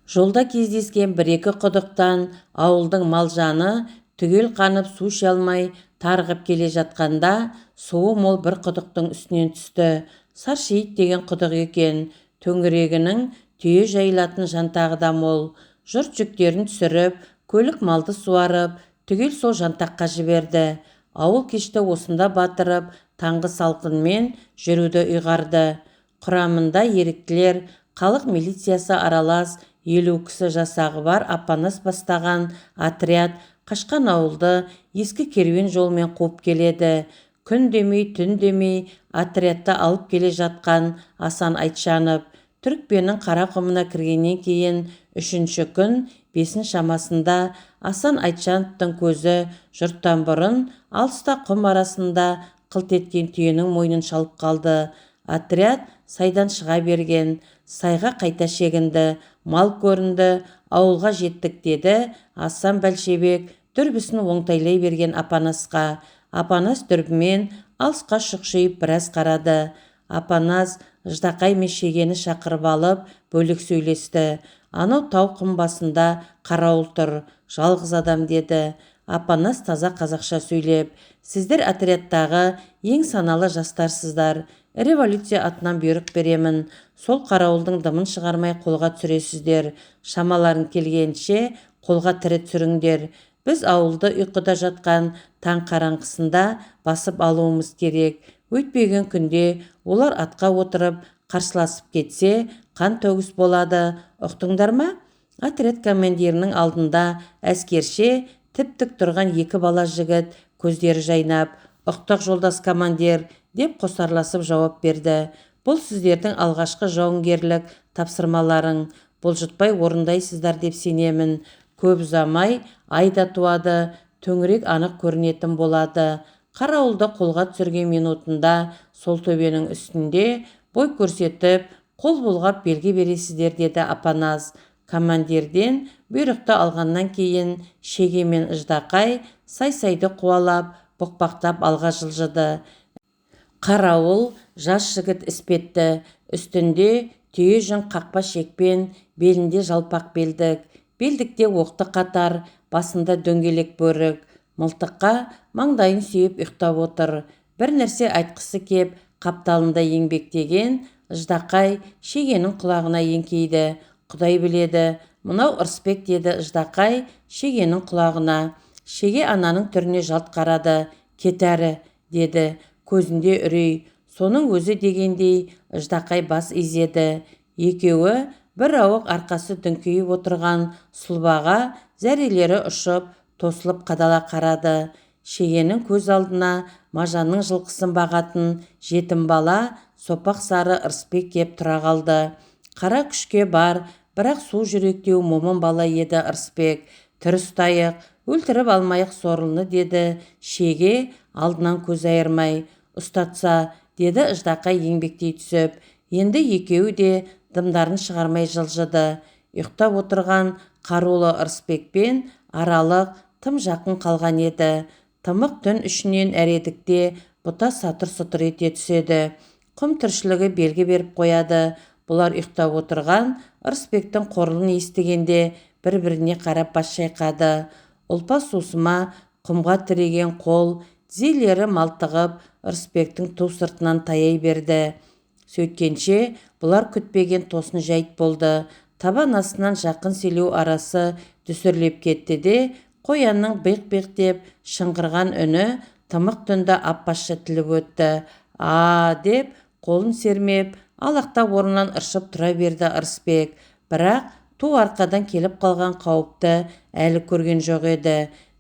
Жолда кездескен бір-екі құдықтан ауылдың мал жаны түгел қанып су іше алмай тарығып келе жатқанда суы мол бір құдықтың үстінен түсті. Саршейіт деген құдық екен. Төңірегінің түйе жайылатын жантағы да мол. Жұрт жүктерін түсіріп, көлік малды суарып, түгел сол жантаққа жіберді. Ауыл кешті осында батырып, таңғы салқынмен жүруді ұйғарды. Құрамында еріктілер, халық милициясы аралас 50 кісі жасағы бар Апанас бастаған отряд қашқан ауылды ескі керуен жолмен қуып келеді. Күн демей, түн демей отрядты алып келе жатқан Асан Айтжанов. Түрікпеннің Қарақұмына кіргеннен кейін 3-ші күн 5 шамасында Асан Айтжановтың көзі жұрттан бұрын алыста құм арасында қылт еткен түйенің мойнын шалып қалды. Отряд сайдан шыға берген. Сайға қайта шегінді. Мал көрінді. Ауылға жеттік деді Асан бәлшебек дүрбісін оңтайлай берген Апанасқа. Апанас дүрбімен алысқа шұқшиып біраз қарады. Апанас Ждақай мен Шегені шақырып алып бөлек сөйлесті. Анау тау құм басында қарауыл тұр, жалғыз адам деді. Апанас таза қазақша сөйлеп: сіздер отрядтағы ең саналы жастарсыздар. Революция атынан бұйрық беремін. Сол қарауылдың дымын шығармай қолға түсіресіздер. Шамаларын келгенше қолға тірі түсіріңдер. Біз ауылды ұйқыда жатқан таң қараңғысында басып алуымыз керек. Өйтпеген күнде олар атқа отырып қарсыласып кетсе, қан төгіс болады. Ұқтыңдар ма? Отряд командирінің алдында әскерше тіп-тік тұрған екі бала жігіт көздері жайнап: ұқтық жолдас командир, деп қосарласып жауап берді. Бұл сіздердің алғашқы жауынгерлік тапсырмаларың. Бұлжытпай орындайсыздар деп сенемін. Көп ұзамай ай да туады, төңірек анық көрінетін болады. Қарауылды қолға түсірген минутында сол төбенің үстінде бой көрсетіп, қол бұлғап белгі бересіздер, деді Апанас. Командирден бұйрықты алғаннан кейін Шеге мен Ждақай сай-сайды қуалап, бұқпақтап алға жылжыды. Қарауыл жас жігіт іспетті. Үстінде түйе жүн қақпа шекпен, белінде жалпақ белдік. Белдікте оқты қатар, басында дөңгелек бөрік. Мылтыққа маңдайын сүйіп ұйықтап отыр. Бір нәрсе айтқысы кеп, қапталында еңбектеген Ждақай Шегенің құлағына еңкейді. Құдай біледі, мынау Ырысбек, деді Ждақай Шегенің құлағына. Шеге ананың түріне жалт қарады. Кетәрі, деді, көзінде үрей. Соның өзі дегендей Ждақай бас изеді. Екеуі бір ауық арқасы дүңкейіп отырған сұлбаға зәрелері ұшып, тосылып қадала қарады. Шегенің көз алдына мажанның жылқысын бағатын жетім бала, сопақ сары Ырысбек кеп тұра қалды. Қара күшке бар, бірақ су жүректеу момын бала еді Ырысбек. Тірі ұстайық, өлтіріп алмайық сорлыны, деді Шеге алдынан көз айырмай. Ұстатса, деді Ждақай еңбектей түсіп. Енді екеуі де дымдарын шығармай жылжыды. Ұйықтап отырған қарулы Ырысбекпен аралық тым жақын қалған еді. Тымық түн ішінен әредікте бұта сатыр-сұтыр ете түседі. Құм тіршілігі белгі беріп қояды. Бұлар ұйықтап отырған Ырысбектің қорлын естігенде бір-біріне қарап бас шайқады. Ұлпа сусыма құмға тіреген қол, тізелері малтығып, Ырысбектің ту сыртынан таяй берді. Сөйткенше бұлар күтпеген тосын жайт болды. Табан астынан жақын селеу арасы дүсірлеп кетті де, қоянның биқ-биқ деп шыңғырған үні тымық түнді аппаша тіліп өтті. Деп қолын сермеп, алақтап орнынан ыршып тұра берді Ырысбек. Бірақ ту арқадан келіп қалған қауіпті әлі көрген жоқ еді.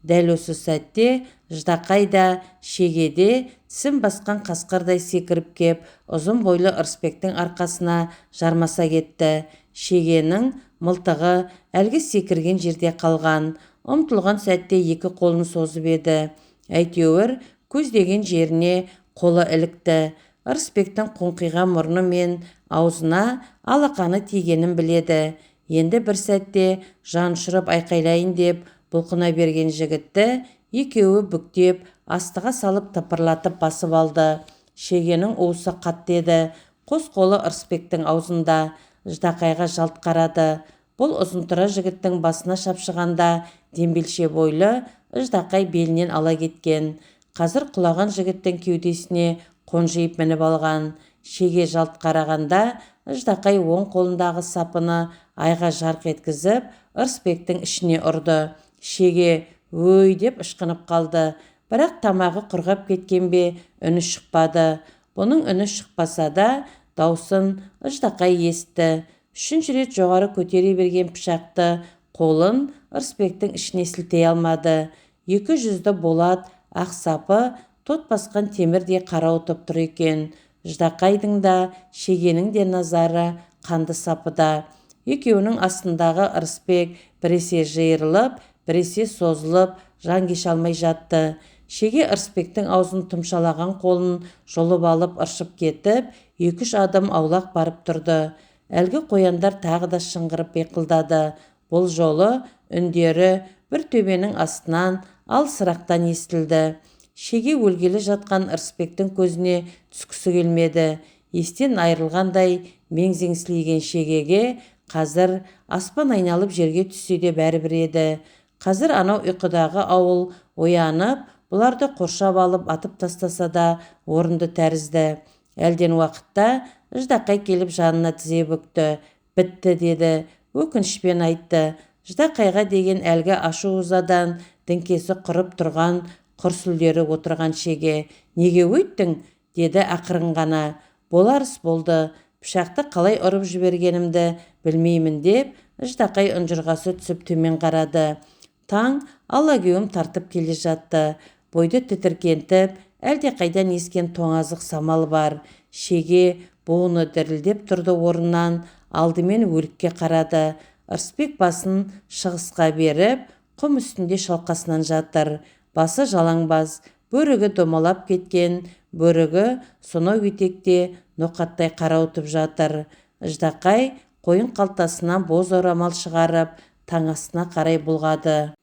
Дәл осы сәтте Ждақай да Шеге де тісін басқан қасқырдай секіріп кеп, ұзын бойлы Ырысбектің арқасына жармаса кетті. Шегенің мылтығы әлгі секірген жерде қалған. Ұмтылған сәтте екі қолын созып еді. Әйтеуір көздеген жеріне қолы ілікті. Ырысбектің қоңқиған мұрны мен аузына алақаны тигенін біледі. Енді бір сәтте жан ұшырып айқайлайын деп бұлқына берген жігітті екеуі бүктеп, астыға салып тыпырлатып басып алды. Шегенің уысы қатты еді. Қос қолы Ырысбектің аузында. Ждақайға жалт қарады. Бұл ұзынтұра жігіттің басына шапшығанда дембелше бойлы Ждақай белінен ала кеткен. Қазір құлаған жігіттің кеудесіне қонжиып мініп алған. Шеге жалт қарағанда Ждақай оң қолындағы сапыны айға жарқ еткізіп, Ырысбектің ішіне ұрды. Шеге өй деп ышқынып қалды. Бірақ тамағы құрғап кеткен бе, үні шықпады. Бұның үні шықпаса да, даусын Ждақай естті. Үшінші рет жоғары көтере берген пышақты қолын Ырысбектің ішіне сілтей алмады. 200-ді болат, ақ сапы, тот басқан темірдей қарауытып тұр екен. Ждақайдың да, Шегенің де назары қанды сапыда. Екеуінің астындағы Ырысбек біресе жиырылып, біресе созылып, жан кеше алмай жатты. Шеге Ырысбектің аузын тұмшалаған қолын жұлып алып ыршып кетіп, 2-3 адым аулақ барып тұрды. Әлгі қояндар тағы да шыңғырып беқылдады. Бұл жолы үндері бір төбенің астынан алысырақтан естілді. Шеге өлгелі жатқан Ырысбектің көзіне түскісі келмеді. Естен айырылғандай меңзеңсілеген Шегеге қазір аспан айналып жерге түссе де бәрібір еді. Қазір анау ұйқыдағы ауыл оянып, бұларды қоршап алып атып тастаса да орынды тәрізді. Әлден уақытта Ждақай келіп жанына тізе бүкті. «Бітті» деді, өкінішпен айтты. Ждақайға деген әлгі ашу-ызадан діңкесі құрып тұрған құрсүлдері отырған Шеге: «Неге өйттің?» деді ақырын ғана. «Болар іс болды. Пышақты қалай ұрып жібергенімді білмеймін» деп Ждақай ұнжырғасы түсіп төмен қарады. Таң алагеуім тартып келе жатты. Бойды тітіркентіп, әлде қайдан ескен тоңазық самал бар. Шеге буыны дірілдеп тұрды орнынан, алдымен өлікке қарады. Ырысбек басын шығысқа беріп, құм үстінде шалқасынан жатыр. Басы жалаңбас, бөрігі домалап кеткен, бөрігі сонау етекте ноқаттай қарауытып жатыр. Ждақай қойын қалтасынан боз орамал шығарып, таң астына қарай бұлғады.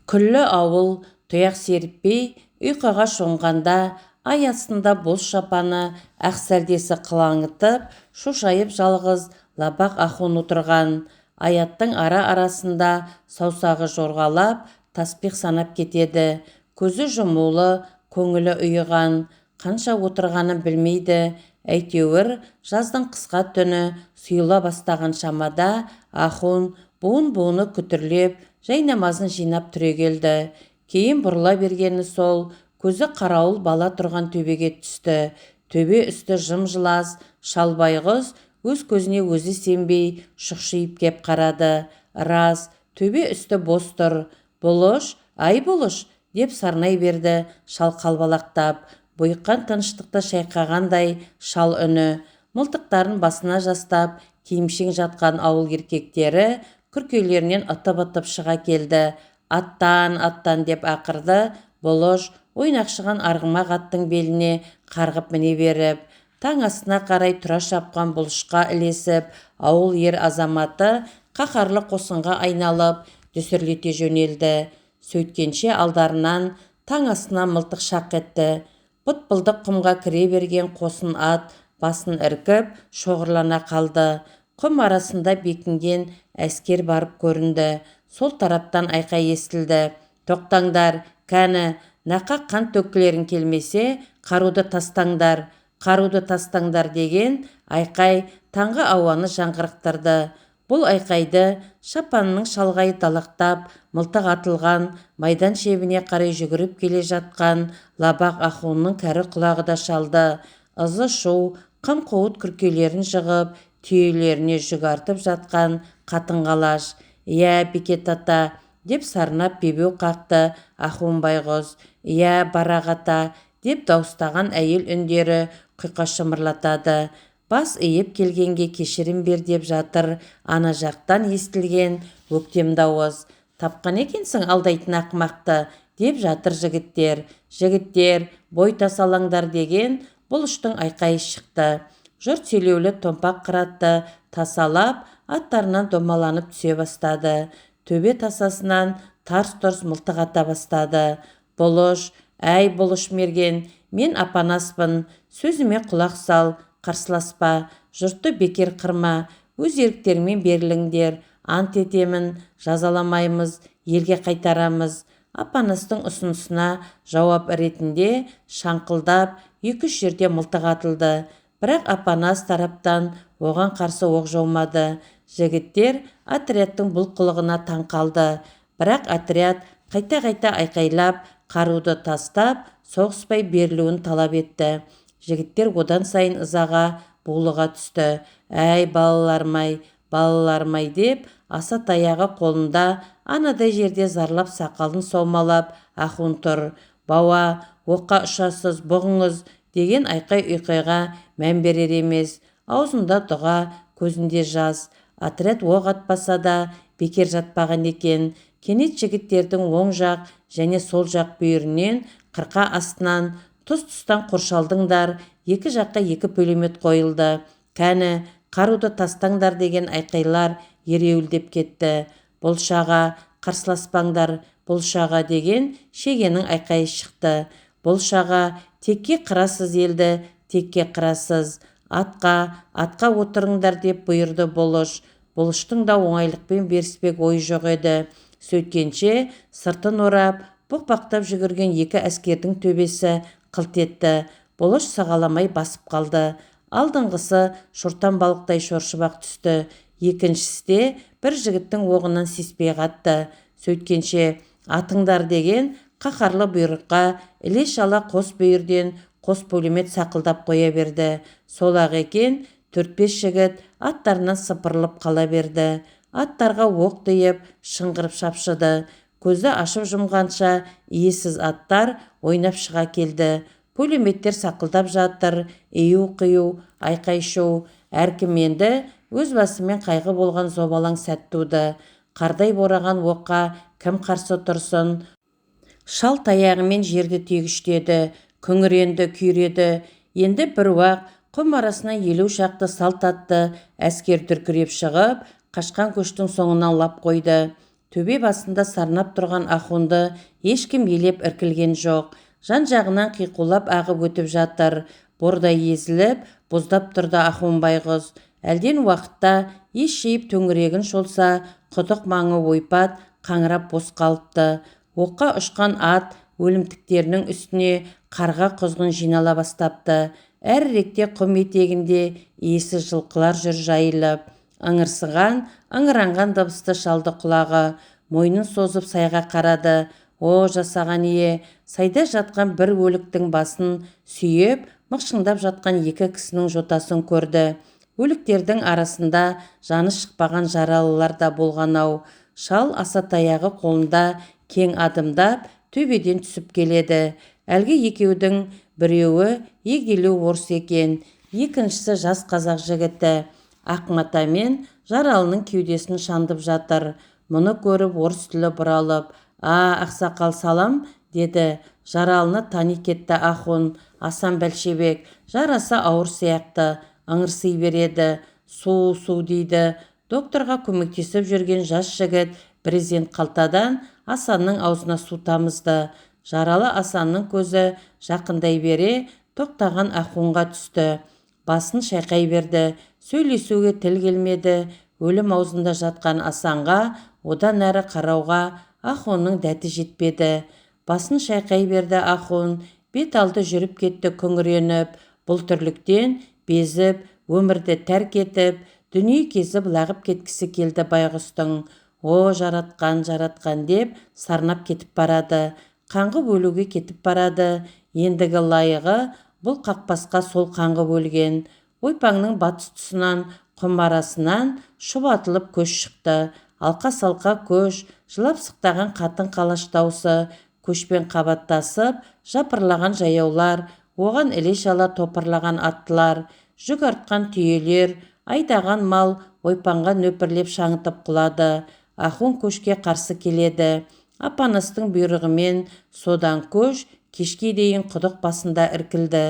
Күллі ауыл тұяқ серіппей ұйқыға шомғанда, ай астында боз шапаны ақ сәлдесі қылаңытып, шошайып жалғыз лабақ Ахун отырған. Аяттың ара-арасында саусағы жорғалап, таспиқ санап кетеді. Көзі жұмулы, көңілі ұйыған, қанша отырғанын білмейді. Әйтеуір жаздың қысқа түні сұйыла бастаған шамада Ахун буын-буыны күтірлеп, жай намазын жинап түрегелді. Кейін бұрыла бергені сол, көзі қарауыл бала тұрған төбеге түсті. Төбе үсті жым-жылас, шалбайғыз өз көзіне өзі сенбей шұқшиып кеп қарады. Рас, төбе үсті бос тұр. «Бұлыш, ай бұлыш!» деп сарнай берді шал қалбалақтап. Бұйыққан тыныштықты шайқағандай шал үні. Мылтықтарын басына жастап, киімшең жатқан ауыл еркектері күркелерінен ытып-ытып шыға келді. «Аттан, аттан!» деп ақырды Бұлыш, ойнақшыған арғымақ аттың беліне қарғып міне беріп. Таң астына қарай тұра шапқан Бұлышқа ілесіп, ауыл ер азаматы қаһарлы қосынға айналып дүсірлете жөнелді. Сөйткенше алдарынан таң астына мылтық шақ етті. Бұт-бұлдық құмға кіре берген қосын ат басын іркіп шоғырлана қалды. Құм арасында бекінген әскер барып көрінді. Сол тараптан айқай естілді: «Тоқтаңдар, кәні, нақақ қан төккілерің келмесе, қаруды тастаңдар, қаруды тастаңдар» деген айқай таңғы ауаны жаңғырықтырды. Бұл айқайды шапанның шалғайы далақтап, мылтық атылған майдан шебіне қарай жүгіріп келе жатқан лабақ Ахунның кәрі құлағы да шалды. Ызы шу, қым-қуыт күркелерін жығып, түйелеріне жүк артып жатқан қатын-қалаш: «Иә, Бекет ата!» деп сарнап бебеу қақты Ахун байғұс. «Иә, Барақ ата!» деп дауыстаған әйел үндері құйқа шымырлатады. Бас иіп келгенге кешірім бер деп жатыр ана жақтан естілген өктем дауыс. «Тапқан екенсің алдайтын ақымақты!» деп жатыр жігіттер. «Жігіттер, бой тасалаңдар» деген Бұлыштың айқайы шықты. Жұрт селеулі томпақ қыратты тасалап, аттарынан домаланып түсе бастады. Төбе тасасынан тарс-тұрс мылтық ата бастады. «Бұлыш, әй Бұлыш мерген, мен апанаспын, сөзіме құлақ сал, қарсыласпа, жұртты бекер қырма, өз еріктермен беріліңдер, ант етемін, жазаламаймыз, елге қайтарамыз». Апанастың ұсынысына жауап ретінде шаңқылдап 2-3 жерде мылтық атылды. Бірақ Апанас тараптан оған қарсы оқ жаумады. Жігіттер отрядтың бұл қылығына таң қалды. Бірақ отряд қайта-қайта айқайлап, қаруды тастап, соғыспай берілуін талап етті. Жігіттер одан сайын ызаға, булыға түсті. «Әй, балалармай, балалармай» деп аса таяғы қолында анадай жерде зарлап сақалын саумалап Ахун тұр. «Бауа, оққа ұшасыз, бұғыңыз» деген айқай ұйқайға мән берер емес. Аузында дұға, көзінде жас. Отряд оқ атпаса да бекер жатпаған екен. Кенет жігіттердің оң жақ және сол жақ бүйірінен қырқа астынан тұс-тұстан қоршалдыңдар, екі жаққа 2 пулемет қойылды. «Кәні, қаруды тастаңдар» деген айқайлар ереуілдеп кетті. «Бұлшаға, қарсыласпаңдар, Бұлшаға» деген Шегенің айқайы шықты. Бұл шаға текке қырасыз елді, текке қырасыз. Атқа отырыңдар деп бұйырды бұлыш. Бұлыштың да оңайлықпен беріспек ой жоқ еді. Сөйткенше сыртын орап, бұқпақтап жүгірген екі әскердің төбесі қылт етті. Бұлыш сағаламай басып қалды. Алдыңғысы шортан балықтай шоршып-ақ түсті. Екіншісі де бір жігіттің оғынан сеспей қатты. Сөйткенше атыңдар деген қаһарлы бұйрыққа іле-шала қос бүйірден қос пулемет сақылдап қоя берді. Сол-ақ екен, 4-5 жігіт аттарынан сыпырылып қала берді. Аттарға оқ тиіп, шыңғырып шапшыды. Көзді ашып жұмғанша иесіз аттар ойнап шыға келді. Пулеметтер сақылдап жатыр, ию-қию, айқай-шу. Әркім енді өз басымен қайғы болған зобалаң сәт туды. Қардай бораған оққа кім қарсы тұрсын? Шал таяғымен жерді тегіштеді, күңіренді, күйреді. Енді бір уақ құм арасына 50 шақты салт атты әскер дүркіреп шығып, қашқан көштің соңынан лап қойды. Төбе басында сарнап тұрған Ахунды ешкім елеп іркілген жоқ. Жан-жағынан қиқулап ағып өтіп жатыр. Бордай езіліп, боздап тұрды Ахун байғұс. Әлден уақытта ес жиып төңірегін шолса, құдық маңы ойпат, қаңырап бос қалыпты. Оққа ұшқан ат өлімтіктерінің үстіне қарға құзғын жинала бастапты. Әріректе құм етегінде иесіз жылқылар жүр жайылып. Ыңырсыған, ыңыранған дыбысты шалды құлағы. Мойнын созып сайға қарады. О, жасаған ие! Сайда жатқан бір өліктің басын сүйеп, мықшыңдап жатқан екі кісінің жотасын көрді. Өліктердің арасында жаны шықпаған жаралылар да болған-ау. Шал аса таяғы қолында кең адымдап төбеден түсіп келеді. Әлгі екеудің біреуі егделеу орыс екен, екіншісі жас қазақ жігіті. Ақмата мен жаралының кеудесін шандып жатыр. Мұны көріп орыс тілі бұралып, ақсақал салам, деді. Жаралыны тани кетті Ахун. Асан бәлшебек, жараса ауыр сияқты, ыңырси береді. Су дейді. Докторға көмектесіп жүрген жас жігіт брезент қалтадан Асанның аузына су тамызды. Жаралы Асанның көзі жақындай бере тоқтаған Ахунға түсті. Басын шайқай берді. Сөйлесуге тіл келмеді. Өлім аузында жатқан Асанға одан әрі қарауға Ахунның дәті жетпеді. Басын шайқай берді Ахун. Бет алды жүріп кетті күңіреніп. Бұл тірліктен безіп, өмірді тәрк етіп, дүние кезіп лағып кеткісі келді байғұстың. О, жаратқан деп сарнап кетіп барады. Қаңғып өлуге кетіп барады. Ендігі лайығы бұл қақпасқа сол қаңғып өлген. Ойпаңның батыс тұсынан, құм арасынан шұбатылып көш шықты. Алқа-салқа көш, жылап сықтаған қатын қалаш даусы, көшпен қабаттасып, жапырлаған жаяулар, оған іле-шала топырлаған аттылар, жүк артқан түйелер, айдаған мал ойпаңға нөпірлеп шаңытып құлады. Ахун көшке қарсы келеді. Апанастың бұйрығымен содан көш кешке дейін құдық басында іркілді.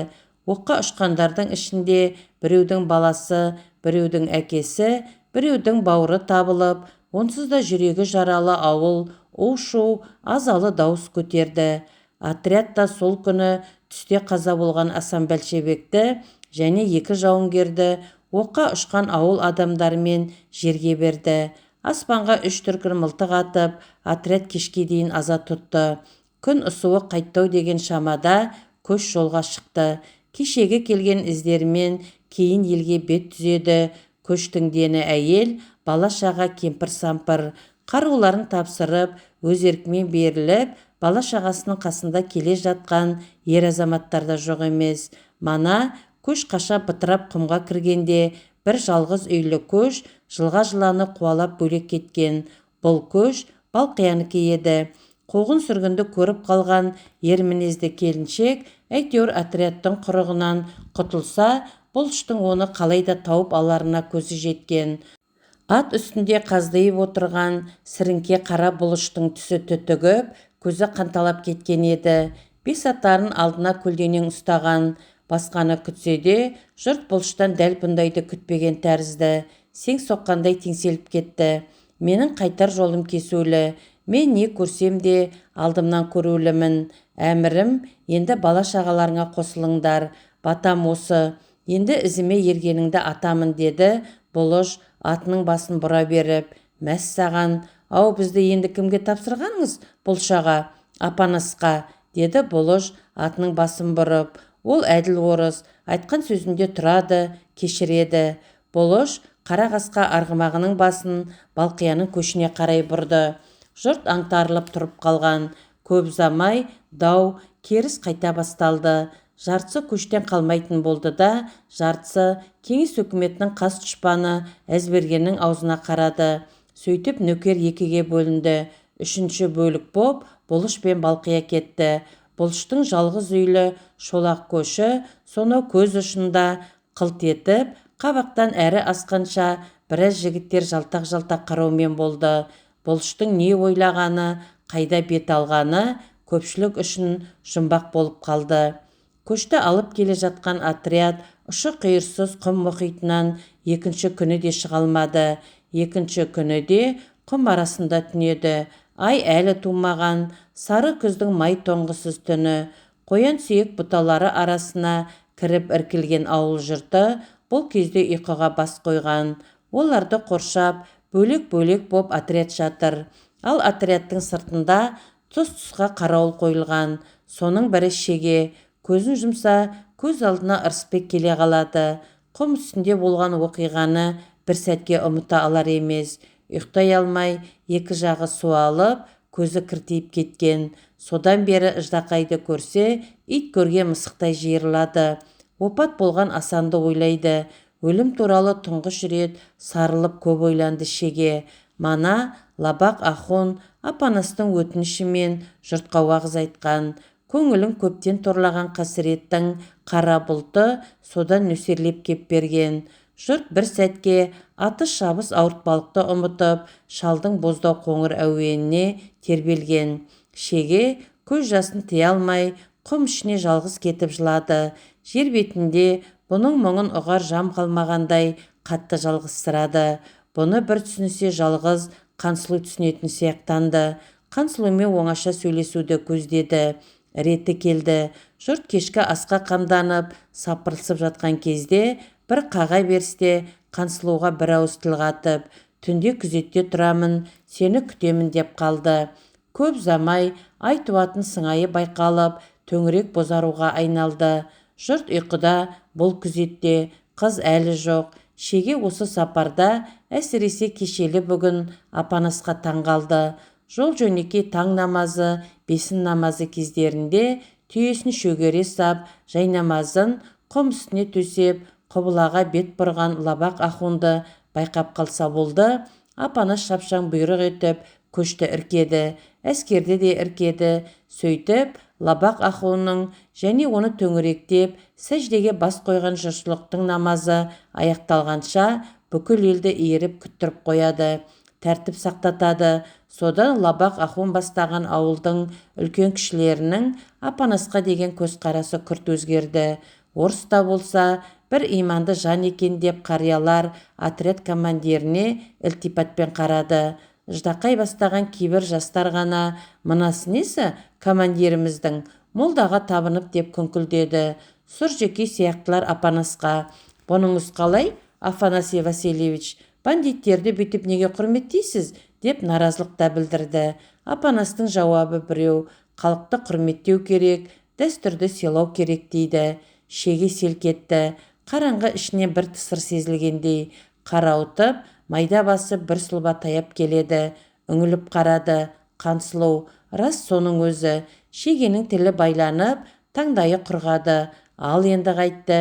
Оққа ұшқандардың ішінде біреудің баласы, біреудің әкесі, біреудің бауыры табылып, онсыз да жүрегі жаралы ауыл у-шу азалы дауыс көтерді. Отрядта сол күні түсте қаза болған Асан бәлшебекті және 2 жауынгерді оққа ұшқан ауыл адамдарымен жерге берді. Аспанға 3 дүркін мылтық атып, отряд кешке дейін аза тұтты. Күн ысуы қайттау деген шамада көш жолға шықты. Кешегі келген іздерімен кейін елге бет түзеді. Көштің дені әйел, бала-шаға, кемпір-сампыр. Қаруларын тапсырып, өз еркімен беріліп, бала-шағасының қасында келе жатқан ер азаматтар да жоқ емес. Мана көш қаша бытырап құмға кіргенде бір жалғыз үйлі көш жылға жыланы қуалап бөлек кеткен. Бұл көш Балқиянікі еді. Қуғын сүргінді көріп қалған ер мінезді келіншек әйтеуір отрядтың құрығынан құтылса, бұлыштың оны қалайда тауып аларына көзі жеткен. Ат үстінде қаздайып отырған сіріңке қара бұлыштың түсі түтігіп, көзі қанталап кеткен еді. 5 аттарын алдына көлденең ұстаған. Басқаны күтсе де, жұрт бұлыштан дәл бұндайды күтпеген тәрізді. Сең соққандай теңселіп кетті. Менің қайтар жолым кесулі. Мен не көрсем де алдымнан көрулімін. Әмірім, енді бала-шағаларыңа қосылыңдар, батам осы, енді ізіме ергеніңді атамын, деді Бұлыш атының басын бұра беріп. Мәссаған, ау, бізді енді кімге тапсырғаныңыз, Бұлшаға? Апанасқа, деді Бұлыш атының басын бұрып. Ол әділ орыс, айтқан сөзінде тұрады, кешіреді. Бұлыш қара қасқа арғымағының басын Балқияның көшіне қарай бұрды. Жұрт аңтарылып тұрып қалған. Көп ұзамай дау керіс қайта басталды. Жартысы көштен қалмайтын болды да, жартысы кеңес үкіметінің қас дұшпаны Әзбергеннің аузына қарады. Сөйтіп нөкер екіге бөлінді. Үшінші бөлік боп Бұлыш пен Балқия кетті. Бұлыштың жалғыз үйлі шолақ көші сонау көз ұшында қылт етіп, қабақтан әрі асқанша біраз жігіттер жалтақ-жалтақ қараумен болды. Бұлыштың не ойлағаны, қайда бет алғаны көпшілік үшін жұмбақ болып қалды. Көшті алып келе жатқан отряд ұшы-қиырсыз құм мұхитынан екінші күні де шыға алмады. Екінші күні де құм арасында түнеді. Ай әлі тумаған, сары күздің май тоңғысыз түні. Қоян сүйек бұталары арасына кіріп іркілген ауыл жұрты бұл кезде ұйқыға бас қойған. Оларды қоршап, бөлек-бөлек боп отряд жатыр. Ал отрядтың сыртында тұс-тұсқа қарауыл қойылған. Соның бірі Шеге. Көзін жұмса, көз алдына Ырысбек келе қалады. Құм үстінде болған оқиғаны бір сәтке ұмыта алар емес. Ұйықтай алмай, екі жағы суалып, көзі кіртиіп кеткен. Содан бері Ждақайды көрсе, ит көрген мысықтай жиырылады. Опат болған Асанды ойлайды. Өлім туралы тұңғыш рет сарылып көп ойланды Шеге. Мана Лабақ Ахун Апанастың өтінішімен жұртқа уағыз айтқан. Көңілін көптен торлаған қасіреттің қара бұлты содан нөсерлеп кеп берген. Жұрт бір сәтке аты шабыс ауыртпалықты ұмытып, шалдың боздау қоңыр әуеніне тербелген. Шеге көз жасын тыя алмай, құм ішіне жалғыз кетіп жылады. Жер бетінде бұның мұңын ұғар жам қалмағандай қатты жалғызсырады. Бұны бір түсінсе жалғыз Қансұлу түсінетін сияқтанды. Қансұлумен оңаша сөйлесуді көздеді. Реті келді. Жұрт кешкі асқа қамданып, сапырылысып жатқан кезде бір қаға берісте Қансұлуға бір ауыз тіл қатып, түнде күзетте тұрамын, сені күтемін деп қалды. Көп ұзамай ай туатын сыңайы байқалып, төңірек бозаруға айналды. Жұрт ұйқыда, бұл күзетте, қыз әлі жоқ. Шеге осы сапарда әсіресе кешелі бүгін Апанасқа таң қалды. Жол жөнекей таң намазы, бесін намазы кездерінде түйесін шөгере сап, жай намазын құм үстіне төсеп, құбылаға бет бұрған Лабақ Ахунды байқап қалса болды. Апанас шапшаң бұйрық етіп көшті іркеді, әскерді де іркеді. Сөйтіп Лабақ Ахунның және оны төңіректеп сәждеге бас қойған жұртшылықтың намазы аяқталғанша бүкіл елді иіріп күттіріп қояды, тәртіп сақтатады. Содан Лабақ Ахун бастаған ауылдың үлкен кішілерінің Апанасқа деген көзқарасы күрт өзгерді. Орыста болса бір иманды жан екен деп қариялар отряд командиріне ілтипатпен қарады. Ждақай бастаған кейбір жастар ғана «Мынасы несі командиріміздің? Молдаға табынып» деп күңкілдеді. Сұржеке сияқтылар Апанасқа «Бұныңыз қалай, Афанасий Васильевич? Бандиттерді бүйтіп неге құрметтейсіз?» деп наразылық та білдірді. Апанастың жауабы біреу: халықты құрметтеу керек, дәстүрді сыйлау керек дейді. Шеге селк етті. Қараңғы ішіне бір тысыр сезілгендей. Қарауытып, майда басып бір сұлба таяп келеді. Үңіліп қарады. Қансұлу, рас соның өзі. Шегенің тілі байланып, таңдайы құрғады. Ал енді қайтты.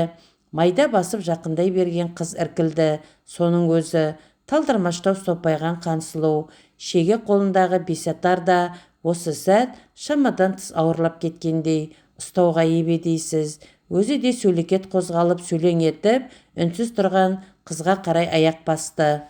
Майда басып жақындай берген қыз іркілді. Соның өзі. Талдырмаштау сопайған Қансұлу. Шеге қолындағы бесатар да осы сәт шамадан тыс ауырлап кеткендей. Ұстауға ебедейсіз. Өзі де сөлекет қозғалып сөйлең етіп, үнсіз тұрған қызға қарай аяқ басты.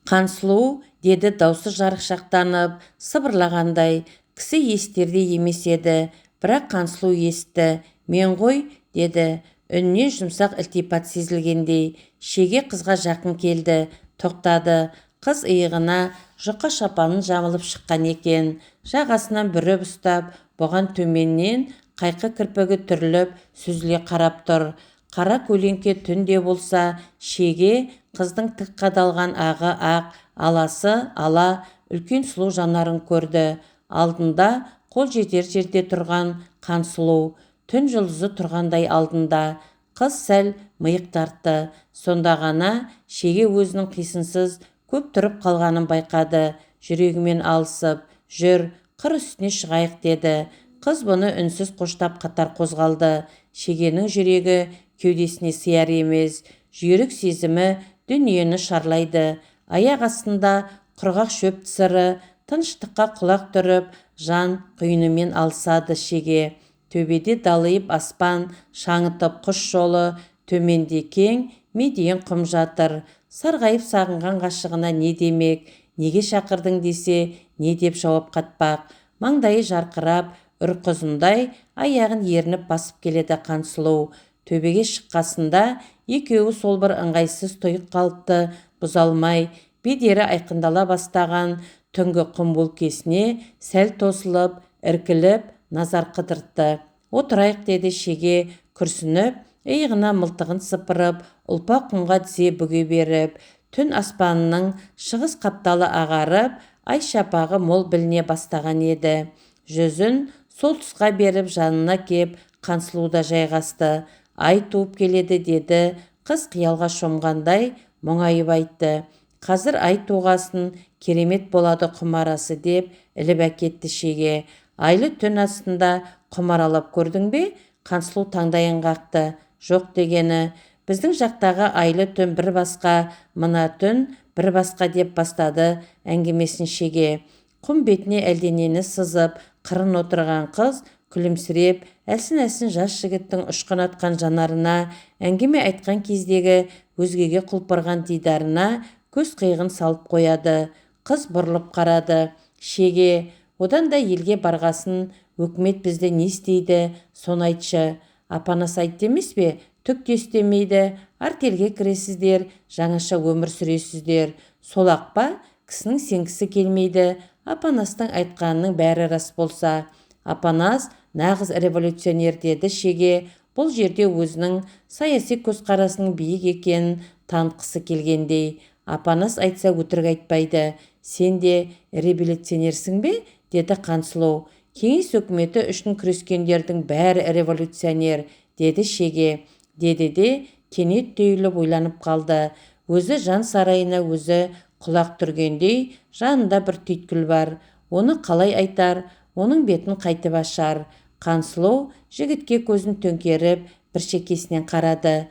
Қансұлу, деді даусы жарықшақтанып, сыбырлағандай. Кісі естерде емес еді, бірақ Қансұлу есті. Мен ғой, деді. Үнне жұмсақ ілтипат сезілгендей. Шеге қызға жақын келді, тоқтады. Қыз иығына жұқа шапанын жамылып шыққан екен. Жағасынан бүріп ұстап, бұған төменнен қайқы кірпігі түріліп сүзіле қарап тұр. Қара көлеңке түнде болса, шеге қыздың тік қадалған ағы ақ, аласы ала, үлкен сұлу жанарын көрді. Алдында қол жетер жерде тұрған Қансұлу, түн жұлдызы тұрғандай алдында. Қыз сәл миық тартты. Сонда ғана шеге өзінің қисынсыз көп тұрып қалғанын байқады. Жүрегімен алысып, жүр, қыр үстіне шығайық деді. Қыз бұны үнсіз қоштап қатар қозғалды. Шегенің жүрегі кеудесіне сияр емес. Жүйрік сезімі дүниені шарлайды. Аяқ астында құрғақ шөп тысыры, тыныштыққа құлақ түріп, жан құйынымен алысады шеге. Төбеде далайып аспан, шаңытып құс жолы, төменде кең, медиен құм жатыр. Сарғайып сағынған ғашығына не демек, неге шақырдың десе, не деп жауап қатпақ. Маңдайы жарқырап, үрқұзындай аяғын ерініп басып келеді Қансұлу. Төбеге шыққасында екеуі сол бір ыңғайсыз тұйық қалыпты бұза алмай, бедері айқындала бастаған түнгі құм бөлкесіне сәл тосылып, іркіліп, назар қыдыртты. Отырайық деді шеге күрсініп, иығына мылтығын сыпырып, ұлпа құмға тізе бүге беріп. Түн аспанының шығыс қапталы ағарып, ай шапағы мол біліне бастаған еді. Жүзін сол тұсқа беріп жанына кеп Қансұлуда жайғасты. Ай туып келеді деді, қыз қиялға шомғандай мұңайып айтты. Қазір ай туғасын, керемет болады құмарасы деп іліп әкетті шеге. Айлы түн астында құмаралап көрдің бе? Қансұлу таңдайын қақты. Жоқ дегені, біздің жақтағы айлы түн бір басқа, мына түн бір басқа деп бастады әңгімесін шеге. Құм бетіне әлденені сызып, қырын отырған қыз күлімсіреп, әлсін-әлсін жас жігіттің ұшқын атқан жанарына, әңгіме айтқан кездегі өзгеге құлпырған дидарына көз қиығын салып қояды. Қыз бұрылып қарады. Шеге, одан да елге барғасын, өкімет бізді не істейді, соны айтшы. Апанас айтты емес пе? Түк те істемейді. Артельге кіресіздер, жаңаша өмір сүресіздер. Сол-ақ па? Кісінің сенгісі келмейді. Апанастың айтқанының бәрі рас болса. Апанас нағыз революционер деді шеге. Бұл жерде өзінің саяси көзқарасының биік екенін танытқысы келгендей. Апанас айтса өтірік айтпайды. Сен де революционерсің бе? Деді Қансұлу. Кеңес өкіметі үшін күрескендердің бәрі революционер, деді шеге. Деді де кенет түйіліп ойланып қалды. Өзі жан сарайына өзі құлақ түргендей, жанында бір түйткіл бар. Оны қалай айтар? Оның бетін қайтып ашар? Қансұлу жігітке көзін төңкеріп, бір шекесінен қарады.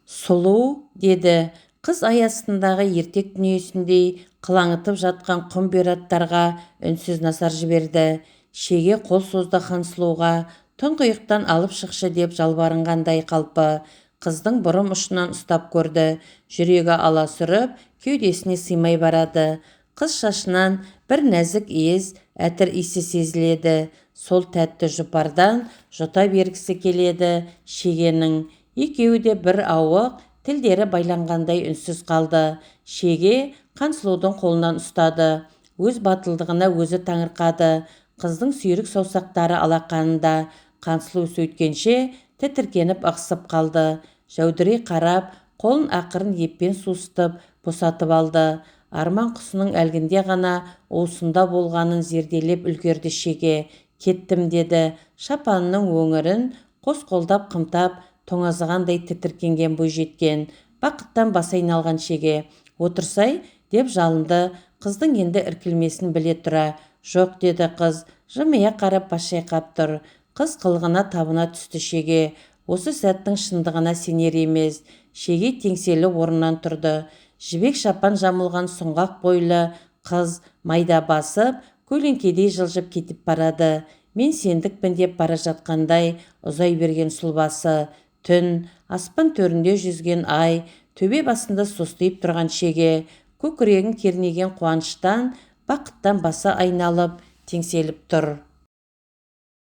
Сұлу, деді. Қыз ай астындағы ертек дүниесіндей қылаңытып жатқан құм бұйраттарға үнсіз назар жіберді. Шеге қол созды Қансұлуға, тұңғиықтан алып шықшы деп жалбарынғандай қалпы. Қыздың бұрым ұшынан ұстап көрді. Жүрегі аласұрып, кеудесіне сыймай барады. Қыз шашынан бір нәзік иіс, әтір иісі сезіледі. Сол тәтті жұпардан жұта бергісі келеді шегенің. Екеуі де бір ауық, тілдері байланғандай үнсіз қалды. Шеге Қансұлудың қолынан ұстады. Өз батылдығына өзі таңырқады. Қыздың сүйрік саусақтары алақанында. Қансұлу сөйткенше тітіркеніп ықсып қалды. Жәудірей қарап, қолын ақырын еппен сусытып, босатып алды. Арман құсының әлгінде ғана уысында болғанын зерделеп үлгерді шеге. Кеттім деді. Шапанының өңірін қос қолдап қымтап, тоңазығандай тітіркенген бойжеткен. Бақыттан басы айналған шеге. Отырсай деп жалынды. Қыздың енді іркілмесін біле тұра. Жоқ деді қыз, жымия қарап бас шайқап тұр. Қыз қылғына табына түсті шеге. Осы сәттің шындығына сенер емес. Шеге теңселі орнынан тұрды. Жібек шапан жамылған сұңғақ бойлы қыз майда басып, көлеңкедей жылжып кетіп барады. Мен сендікпін деп бара жатқандай ұзай берген сұлбасы. Түн, аспан төрінде жүзген ай, төбе басында состиып тұрған шеге, көкірегін кернеген қуаныштан, бақыттан басы айналып, теңселіп тұр.